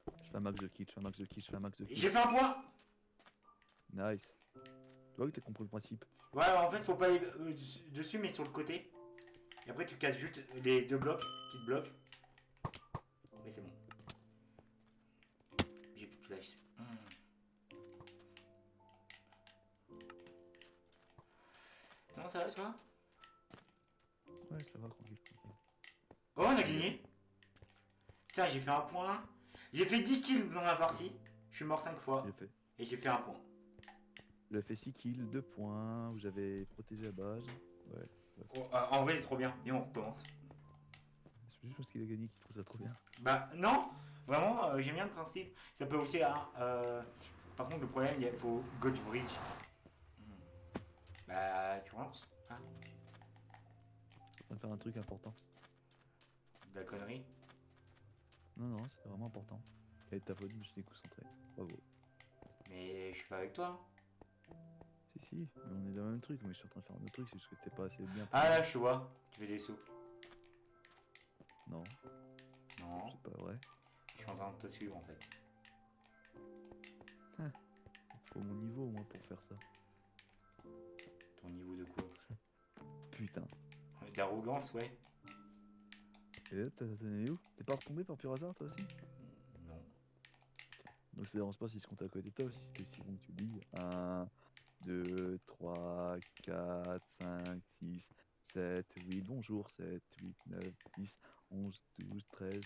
Je fais un max de kills, je fais un max de kills, je fais un max de kills.
J'ai fait un point.
Nice. Tu vois que t'as compris le principe.
Ouais, en fait, faut pas aller dessus, mais sur le côté. Et après, tu casses juste les 2 blocs qui te bloquent. Mais c'est bon. J'ai plus de flash. Comment ça va, toi?
Ouais, ça va, tranquille, tranquille.
Oh, on a gagné. Putain, j'ai fait un point. J'ai fait 10 kills dans la partie. Je suis mort 5 fois.
J'ai fait.
Et j'ai fait un point.
Il a fait 6 kills, 2 points, où j'avais protégé la base. Ouais.
Oh, en vrai, il est trop bien. Et on recommence.
C'est juste parce qu'il a gagné qu'il trouve ça trop bien.
Bah, non. Vraiment, j'aime bien le principe. Ça peut aussi. Par contre, le problème, il faut go to bridge. Bah, tu rentres. Ah,
On va faire un truc important.
de la connerie.
Non, non, c'était vraiment important. Et ta faute, je me suis déconcentré. Bravo.
Mais je suis pas avec toi.
Si, mais on est dans le même truc. Moi, je suis en train de faire un autre truc, c'est juste que t'es pas assez bien.
Ah là, je vois. Tu fais des sauts.
Non,
Non,
c'est pas vrai.
je suis en train de te suivre en fait.
Faut mon niveau au moins pour faire ça.
Ton niveau de quoi?
Putain.
D'arrogance, ouais.
Et là, t'en es où? T'es pas retombé par pur hasard, toi aussi?
Non.
Donc ça dérange pas si je compte à côté de toi, si c'était si bon que tu le dis. 1, 2, 3, 4, 5, 6, 7, 8, bonjour, 7, 8, 9, 10, 11, 12, 13.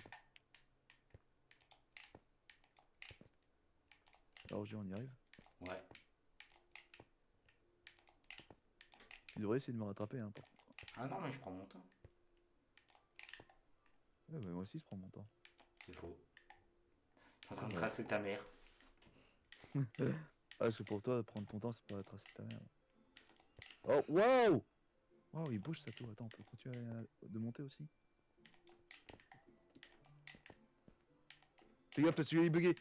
Alors on y arrive.
Ouais.
Tu devrais essayer de me rattraper, hein, par contre.
Ah non, mais je prends mon temps.
Ouais, mais moi aussi je prends mon temps.
C'est faux. T'es en train de tracer ta mère.
Ah, parce que pour toi, prendre ton temps, c'est pas tracer ta mère. Oh, waouh! Waouh, il bouge Sato. Attends, on peut continuer de monter aussi? Fais gaffe parce que est bugué.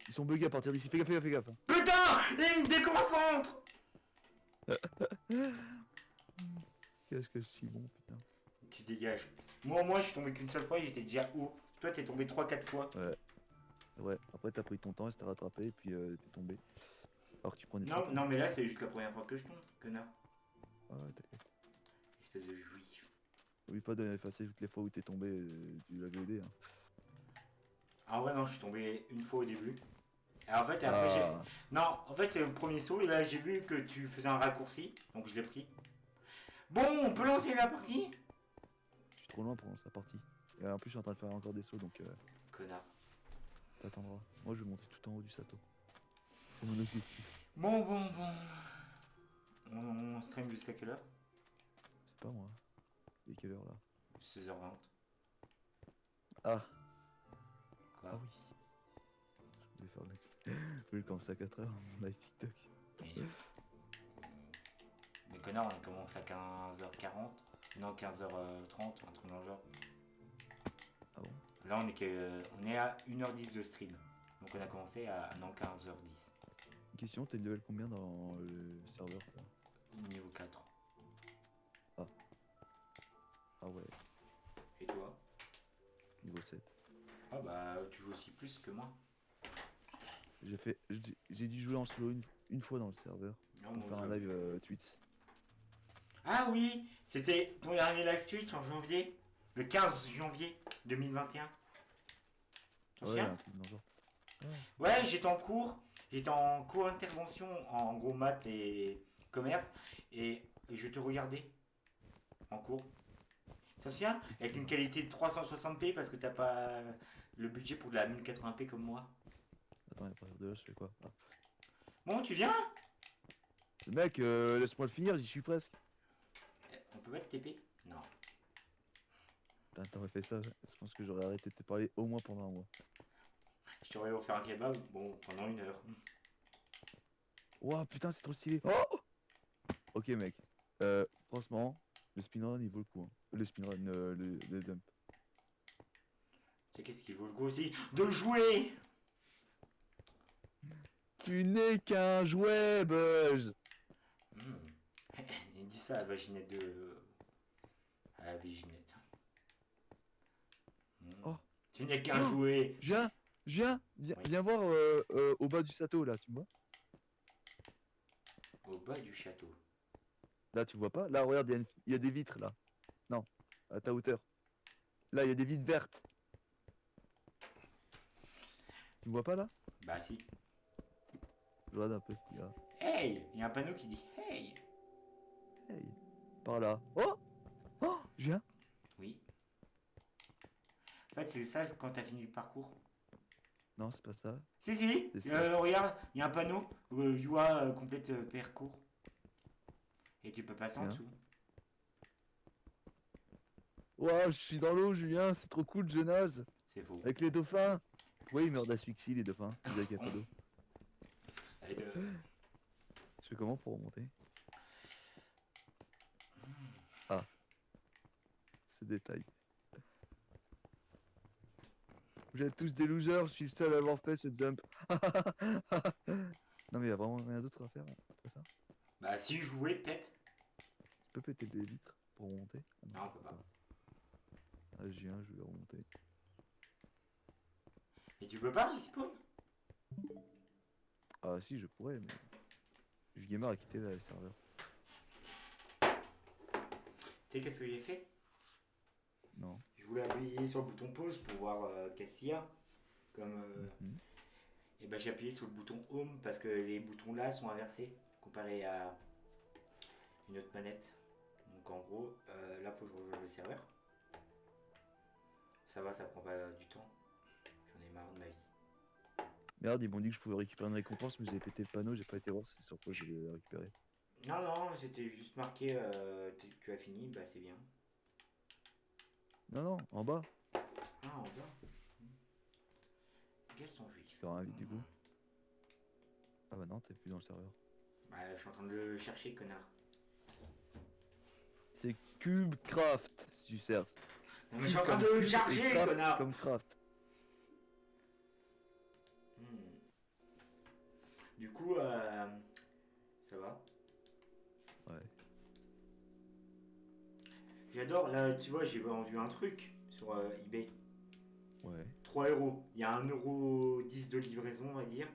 Ils sont buggés à partir d'ici. Fais gaffe, fais gaffe, fais gaffe.
Putain! Il me déconcentre!
Qu'est-ce que je suis bon, putain.
Tu dégages. Moi, je suis tombé qu'une seule fois et j'étais déjà haut. Toi, t'es tombé 3-4 fois.
Ouais, après t'as pris ton temps et t'es rattrapé et puis t'es tombé. Alors que tu prenais
Non, non, mais là, c'est juste la première fois que je tombe, connard.
Ah ouais, t'inquiète.
Espèce de juif.
Oublie pas d'effacer toutes les fois où t'es tombé du VOD. Hein.
Ah ouais, non, je suis tombé une fois au début. Et en fait, après, j'ai.
Ah,
Non, en fait, c'est le premier saut et là, j'ai vu que tu faisais un raccourci. Donc, je l'ai pris. Bon, on peut lancer la partie?
je suis trop loin pour lancer la partie. Et en plus, je suis en train de faire encore des sauts donc
Connard.
t'attendras. Moi, je vais monter tout en haut du château. C'est mon objectif.
Bon. On stream jusqu'à quelle heure?
C'est pas moi. Il est quelle heure là?
16h20.
Ah,
Quoi?
ah oui. Je vais faire le. Je vais commencer à 4h, mon live TikTok.
Mais connard, on commence à 15h40. Non, 15h30, un truc dans le genre.
Ah bon?
Là, on est à 1h10 de stream. Donc, on a commencé à non, 15h10.
Une question, t'es level combien dans le serveur toi?
Niveau 4.
Ah ouais,
Et toi?
niveau 7.
Ah bah, tu joues aussi plus que moi.
J'ai dû jouer en solo une fois dans le serveur.
Non,
Pour
moi,
faire un
je-
live Twitch.
Ah oui, c'était ton dernier live Twitch en janvier. Le 15 janvier 2021. Tu te
Ouais,
souviens?
un truc dans le genre.
Ouais, j'étais en cours. J'étais en cours intervention en gros maths et commerce. Et je te regardais en cours. Tu te souviens? Avec une qualité de 360p parce que t'as pas le budget pour de la 1080p comme moi.
Attends, à partir de là, je fais quoi? Ah.
Bon, tu viens?
Mec, laisse-moi le finir, j'y suis presque.
On peut mettre TP? Non.
Putain, t'aurais fait ça, je pense que j'aurais arrêté de te parler au moins pendant un mois.
Je t'aurais offert un kebab, bon, pendant 1 heure.
Ouah, putain, c'est trop stylé. Oh! Ok, mec. Franchement, le speedrun, il vaut le coup. Hein. Le speedrun, le dump.
Tu sais qu'est-ce qui vaut le coup aussi? De jouer!
Tu n'es qu'un jouet, Buzz!
Il dit ça à Vaginette de. À la Viginette.
Oh.
Tu n'es qu'un
Oh.
jouet!
Viens
Oui.
voir au bas du château, là, tu vois?
Au bas du château.
Là, tu vois pas? Là, regarde, il y a des vitres, là. Non, à ta hauteur. Là, il y a des vitres vertes. Tu vois pas, là?
Bah si.
Je regarde un peu ce qu'il y a.
Hey! Il y a un panneau qui dit Hey!
Hey, par là. Oh! Oh! Je viens.
Oui. En fait, c'est ça quand t'as fini le parcours.
Non, c'est pas ça.
Si,
C'est ça.
regarde, il y a un panneau. You vois, complète parcours. Et tu peux passer en
Bien.
dessous.
Ouah, je suis dans l'eau, Julien, c'est trop cool, je nage.
C'est faux.
Avec les dauphins. Oui, ils meurent d'asphyxie, les dauphins. Ils avaient pas d'eau.
Et de-
Je fais comment pour remonter? Ah. Ce détail. Vous êtes tous des losers, je suis le seul à avoir fait ce jump. Non mais il y a vraiment rien d'autre à faire après ça.
Bah si je jouais peut-être.
Tu peux péter des vitres pour remonter? Ah
Non, on peut pas.
Ah, je viens, je vais remonter.
Et tu peux pas respawn?
Ah si, je pourrais, mais... Gamer a quitté le serveur.
Tu sais qu'est-ce que j'ai fait?
Non.
Je voulais appuyer sur le bouton pause pour voir qu'est-ce qu'il y a. Comme.
Mhm.
Et ben j'ai appuyé sur le bouton home parce que les boutons là sont inversés comparé à une autre manette. Donc en gros, là faut que je rejoigne le serveur. Ça va, ça prend pas du temps. J'en ai marre de ma vie.
Merde, ils m'ont dit que je pouvais récupérer une récompense, mais j'ai pété le panneau, j'ai pas été voir sur quoi je vais récupérer.
Non, c'était juste marqué tu as fini, bah c'est bien.
Non, en bas.
Ah, on va. Qu'est-ce ton juif?
Tu feras un vide du coup. Ah bah non, t'es plus dans le serveur.
Bah, je suis en train de le chercher, connard.
c'est Cubecraft, si tu cherches.
Non, mais je suis en train
Comme
de
cube et
charger,
craft
connard.
Comme craft.
Hmm. Du coup, ça va.
Ouais.
J'adore, là, tu vois, j'ai vendu un truc sur eBay.
Ouais.
3 euros. Il y a 1,10 € de livraison, on va dire.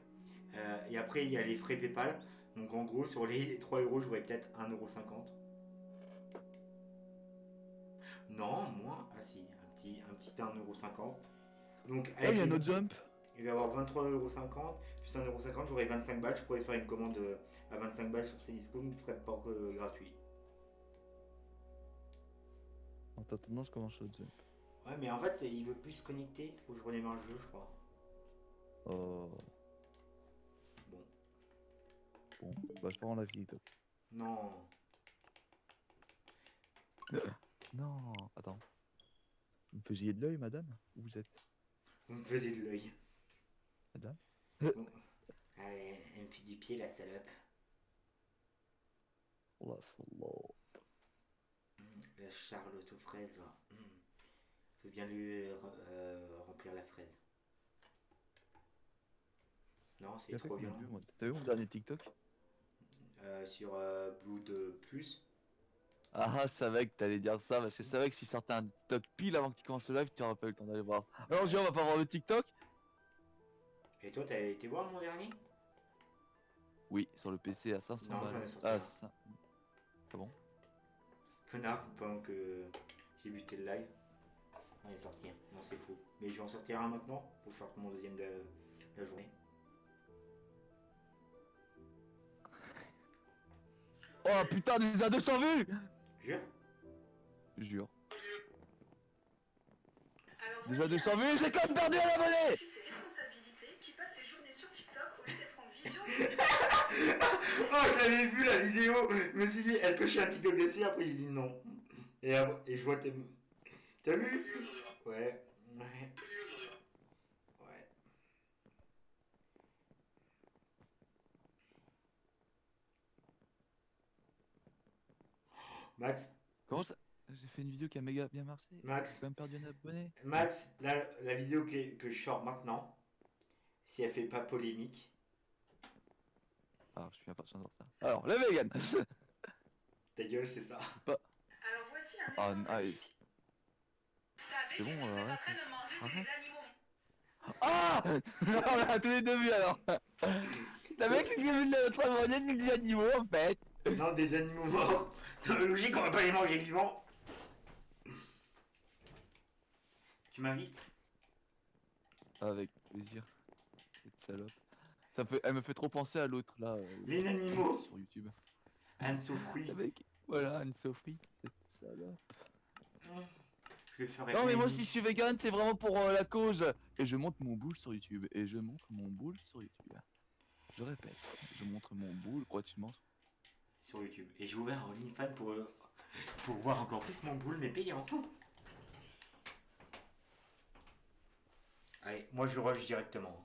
Et après, il y a les frais PayPal. Donc, en gros, sur les 3 euros, j'aurais peut-être 1,50 €. Non, moins. Ah, si, un petit 1,50 €. Donc,
Oh, il y a un autre jump.
il va y avoir 23,50 € plus 1,50 €. J'aurai 25 balles. Je pourrais faire une commande à 25 balles sur Cdiscount, frais de port gratuit.
En t'attendant, je commence le jump.
Ouais, mais en fait, il veut plus se connecter. Faut que je redémarre le jeu, je crois.
Oh.
Bon.
Bon, bah je prends la vie, top.
Non.
Non, attends. Vous me faisiez de l'œil, madame? Où vous êtes?
Vous me faisiez de l'œil.
Madame?
Bon. Allez, elle me fait du pied, la salope.
Oh la salope.
La Charlotte aux fraises, là. Faut bien lui remplir la fraise. Non, c'est
T'as fait
trop
combien
bien.
de vues, moi? T'as vu mon dernier TikTok?
Sur Blood Plus.
Ah, je savais que t'allais dire ça, parce que je savais que si sortait un TikTok pile avant que tu commences le live, tu auras pas eu le temps d'aller voir. Alors, on va pas voir le TikTok?
Et toi, t'as été voir mon dernier?
Oui, sur le PC à 500
Non, j'en ai
balles.
sorti
Ah,
un.
Ah bon?
Connard, pendant que j'ai buté le live. On est sorti un. Non, c'est faux. Mais je vais en sortir un maintenant. Faut que je sorte mon deuxième de la journée.
Oh putain, déjà 200 vues!
Jure?
Jure.
Alors
Déjà
voici
200
un
vues, j'ai quand même perdu un abonné!
qui ses responsabilités, qui passe ses journées sur TikTok au lieu d'être en vision.
Oh, je l'avais vu la vidéo. Je me suis dit, est-ce que je suis un TikTok dessus? Après, j'ai dit non. Et je vois tes. T'as vu? Ouais. Ouais. Ouais. Max,
Comment ça? J'ai fait une vidéo qui a méga bien marché. J'ai
Max,
quand même perdu un abonné.
Max, la vidéo que je sors maintenant, si elle fait pas polémique,
Alors, je suis impatient de voir ça. Alors, le vegan!
ta gueule, c'est ça.
Alors voici un
Oh,
exemple
nice.
typique. Vous savez
C'est
que
bon,
si vous êtes en
arrête.
train de manger
Arrête.
des animaux.
Ah! On a tous les deux vu alors! Le mec qui est venu de notre abonné des animaux en fait!
Non, des animaux morts. Dans la logique, on va pas les manger vivants. Tu m'invites?
Avec plaisir. Cette salope. Elle me fait trop penser à l'autre là.
Les animaux.
Sur YouTube.
Anne Sofruit.
Avec, voilà, Anne-Sophie. Cette salope.
Je vais faire
Non mais moi si je suis vegan c'est vraiment pour la cause. Et je montre mon boule sur YouTube. Et je montre mon boule sur YouTube. Je répète, je montre mon boule gratuitement.
sur YouTube. Et j'ai ouvert un OnlyFans pour voir encore plus mon boule, mais payant. Allez, moi je rush directement.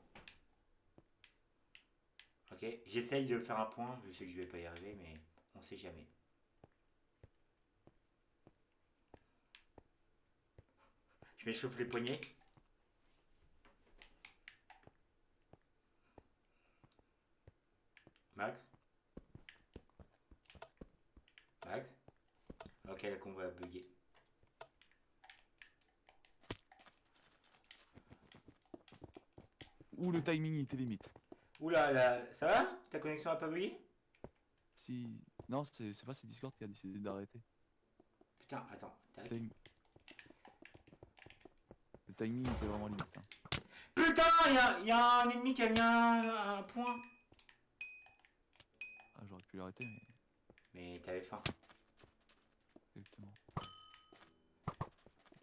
Ok, j'essaye de faire un point. Je sais que je vais pas y arriver, mais on sait jamais. Je m'échauffe les poignets. Max? Max? Ok, la con va bugger.
Ouh le timing il était limite.
Oula, là, ça va? Ta connexion a pas bugué?
Si. Non c'est pas c'est Discord qui a décidé d'arrêter.
Putain, attends. Tac.
Le timing c'est vraiment limite. Hein.
Putain, y a un ennemi qui a mis un point.
Ah j'aurais pu l'arrêter mais.
Mais t'avais faim.
Exactement.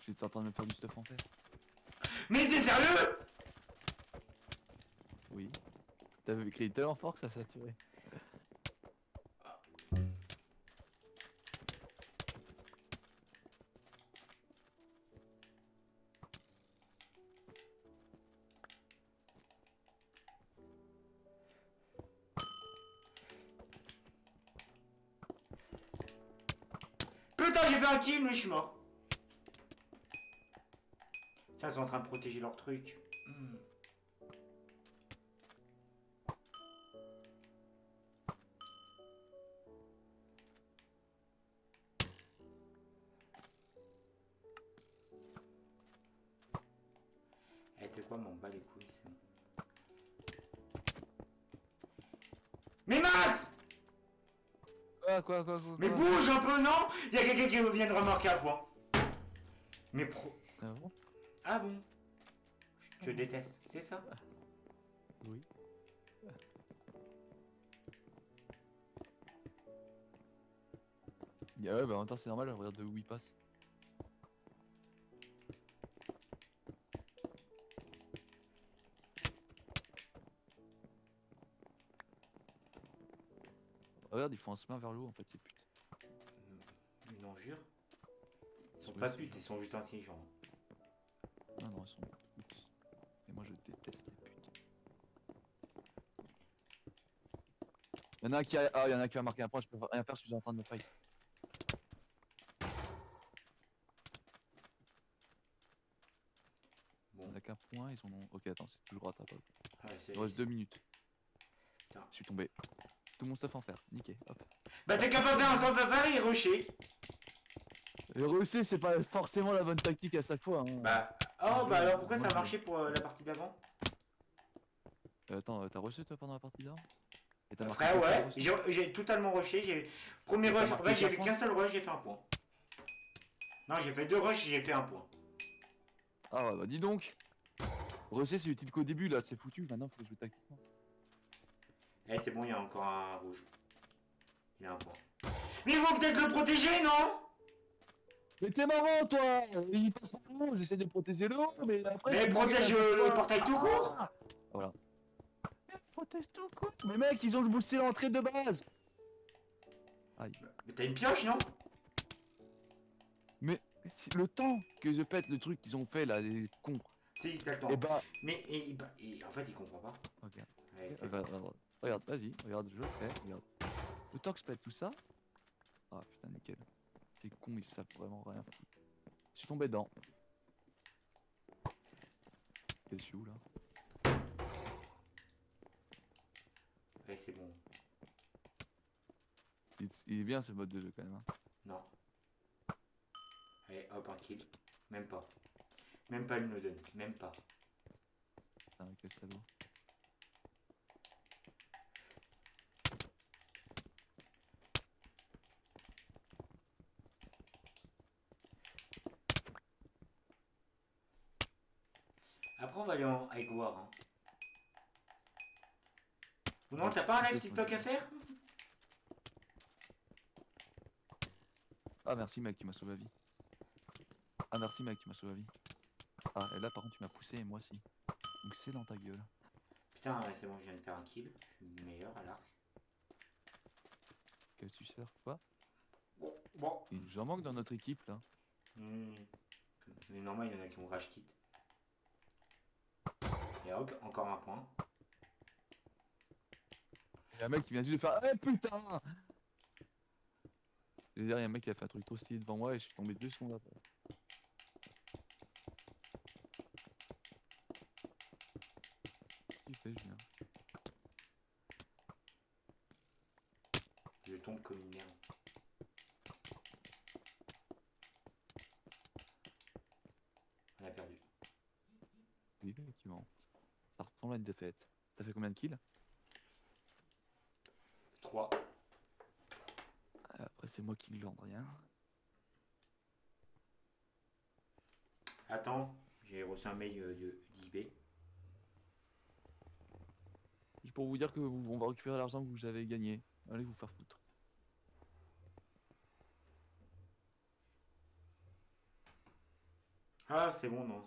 J'étais en train de me faire du stuff en fait.
Mais t'es sérieux?
Oui. T'avais écrit tellement fort que ça saturait.
putain, j'ai fait un kill, mais je suis mort. Tiens, ils sont en train de protéger leur truc. Eh, tu sais quoi, m'en bats les couilles, c'est bon. Mais Max!
Quoi
Mais bouge un peu, non? Il y a quelqu'un qui vient de remarquer à point. Mais pro...
Ah bon?
Ah bon? Je te déteste, c'est ça?
Oui. Ah ouais, bah en même temps, c'est normal, regarde de où il passe. Regarde, ils font un chemin vers le haut en fait, ces putes.
Non, jure. Ils sont
Oui,
pas
c'est
putes,
vrai.
ils sont juste intelligents.
Non, ils sont putes. Et moi, je déteste les putes. Y'en a un qui a... Ah, y'en a un qui a marqué un point, je peux rien faire, je suis en train de me fight.
Bon,
Y'en a qu'un point, ils ont... Ok, attends, c'est toujours rattrapable.
ouais,
Il me reste 2 minutes.
Putain.
Je suis tombé. Tout mon stuff en fer, nickel, hop.
Bah t'es capable de faire un sans-safari, Rocher.
Et rehausser, c'est pas forcément la bonne tactique à chaque fois. Hein.
Bah... Oh, bah alors pourquoi ça a
Moi,
marché pour la partie d'avant?
Attends, t'as reçu toi pendant la partie d'avant? Et t'as marqué
Frère,
quoi,
ouais,
reçu
j'ai totalement rushé, j'ai... Premier
Et t'as
rush, en
marqué
fait j'ai
qu'un
fait
point
qu'un seul rush, j'ai fait un point. Non, j'ai fait 2 rushs, j'ai fait un point.
Ah ouais, bah dis donc. Rehausser, c'est utile qu'au début, là, c'est foutu. Maintenant, faut jouer tactiquement.
Eh, c'est bon, il y a encore un rouge. Il a un point. Mais il faut peut-être le protéger, non?
Mais t'es marrant, toi! Il passe par le haut, j'essaie de protéger le haut, mais après.
Mais
tu
protège
m'engueules à chaque
le
fois.
portail tout court.
Ah voilà. Mais protège tout court! Mais mec, ils ont boosté l'entrée de base! Aïe.
Mais t'as une pioche, non?
Mais le temps que je pète le truc qu'ils ont fait là, les cons.
Si, t'as le temps.
Et bah.
Mais en fait, il comprend pas.
Regarde,
Ouais, c'est
regarde, vas-y, regarde, je le fais, regarde. Le temps que je pète tout ça. Ah putain, nickel. Ces cons, ils savent vraiment rien foutre. Je suis tombé dedans. T'es dessus où là?
Ouais, c'est bon.
Il est bien ce mode de jeu quand même. Hein.
Non. Allez, hop, un kill. Même pas. Même pas, il me le donne. Même pas.
Putain, quel salaud.
Après, on va aller avec War. Hein. Ou non, t'as pas un live TikTok à faire?
Ah merci mec, tu m'as sauvé la vie. Ah merci mec, tu m'as sauvé la vie. Ah et là par contre tu m'as poussé et moi aussi. Donc c'est dans ta gueule.
Putain, ouais, c'est bon, je viens de faire un kill. Je suis meilleur à l'arc.
Quel suceur, quoi?
Bon.
J'en manque dans notre équipe là.
Mais normal, il y en a qui ont rage kit. Et encore un point.
Y'a un mec qui vient juste de faire eh putain. Et derrière y'a un mec qui a fait un truc trop stylé devant moi et je suis tombé 2 secondes après. Qu'est-ce que tu fais Julien?
Je tombe comme une merde. On a perdu.
Oui effectivement. Ça ressemble à une défaite. T'as fait combien de kills?
3.
Après c'est moi qui glande rien.
Attends, j'ai reçu un mail d'IB.
Juste pour vous dire que on va récupérer l'argent que vous avez gagné. Allez vous faire foutre.
Ah, c'est bon, non.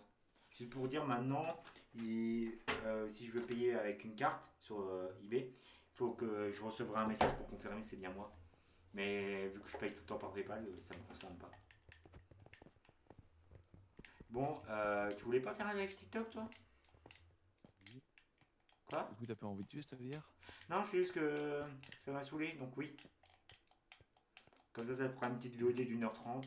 Juste pour vous dire, maintenant, si je veux payer avec une carte sur eBay, il faut que je recevrai un message pour confirmer que c'est bien moi. Mais vu que je paye tout le temps par PayPal, ça me concerne pas. Bon, tu voulais pas faire un live TikTok, toi? Quoi?
Du coup t'as pas envie de tuer ça veut dire?
Non, c'est juste que ça m'a saoulé, donc oui. Comme ça te fera une petite VOD d'1h30.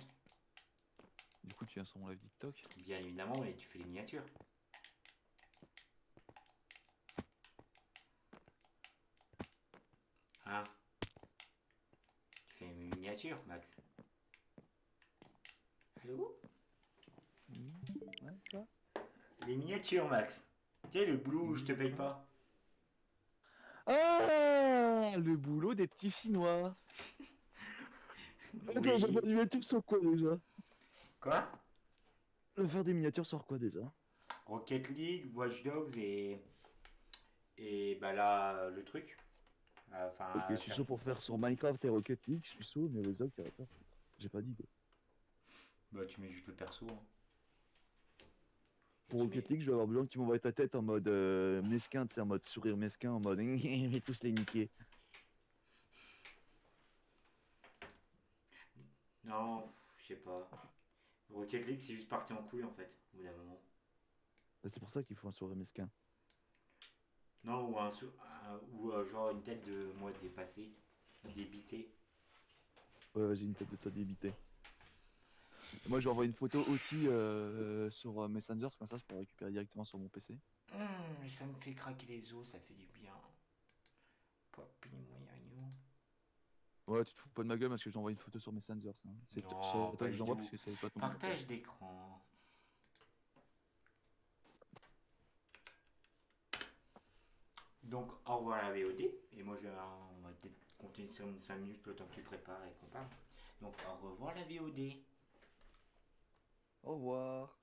Du coup, tu viens sur mon live TikTok.
Bien évidemment, et tu fais les miniatures. Hein? Tu fais une miniature, Max. Allô?
Ouais, ça.
Les miniatures, Max. Tu sais, le boulot où je te paye pas.
Ah, le boulot des petits Chinois.
Attends, j'ai fait des miniatures sur quoi déjà?
Quoi?
Je vais faire des miniatures sur quoi déjà?
Rocket League, Watch Dogs et bah là, le truc. Enfin,
Ok, je suis chaud pour faire sur Minecraft et Rocket League, je suis chaud, mais les autres, il y a pas. J'ai pas d'idée.
bah tu mets juste le perso. Hein. Et
Pour
tu
Rocket
mets-
League, je vais avoir besoin que tu m'envoies ta tête en mode mesquin, tu sais, en mode sourire mesquin, en mode je vais tous les niquer.
Non, je sais pas. Rocket League, c'est juste parti en couille en fait, au bout d'un moment.
Bah, c'est pour ça qu'il faut un sourire mesquin.
Non, ou genre une tête de moi dépassé, débité.
Ouais, j'ai une tête de toi débité. Moi, je vais envoyer une photo aussi sur Messenger, comme ça je peux récupérer directement sur mon PC.
Ça me fait craquer les os, ça fait du bien. Papi moyagno.
Ouais, tu te fous pas de ma gueule parce que j'envoie une photo sur Messenger, ça. C'est
Non,
toi
pas
que
du
j'envoie
tout.
parce que c'est pas ton
Partage d'écran. Donc, au revoir la VOD. Et moi, on va peut-être continuer sur 5 minutes le temps que tu prépares et qu'on parle. Donc, au revoir la VOD.
Au revoir.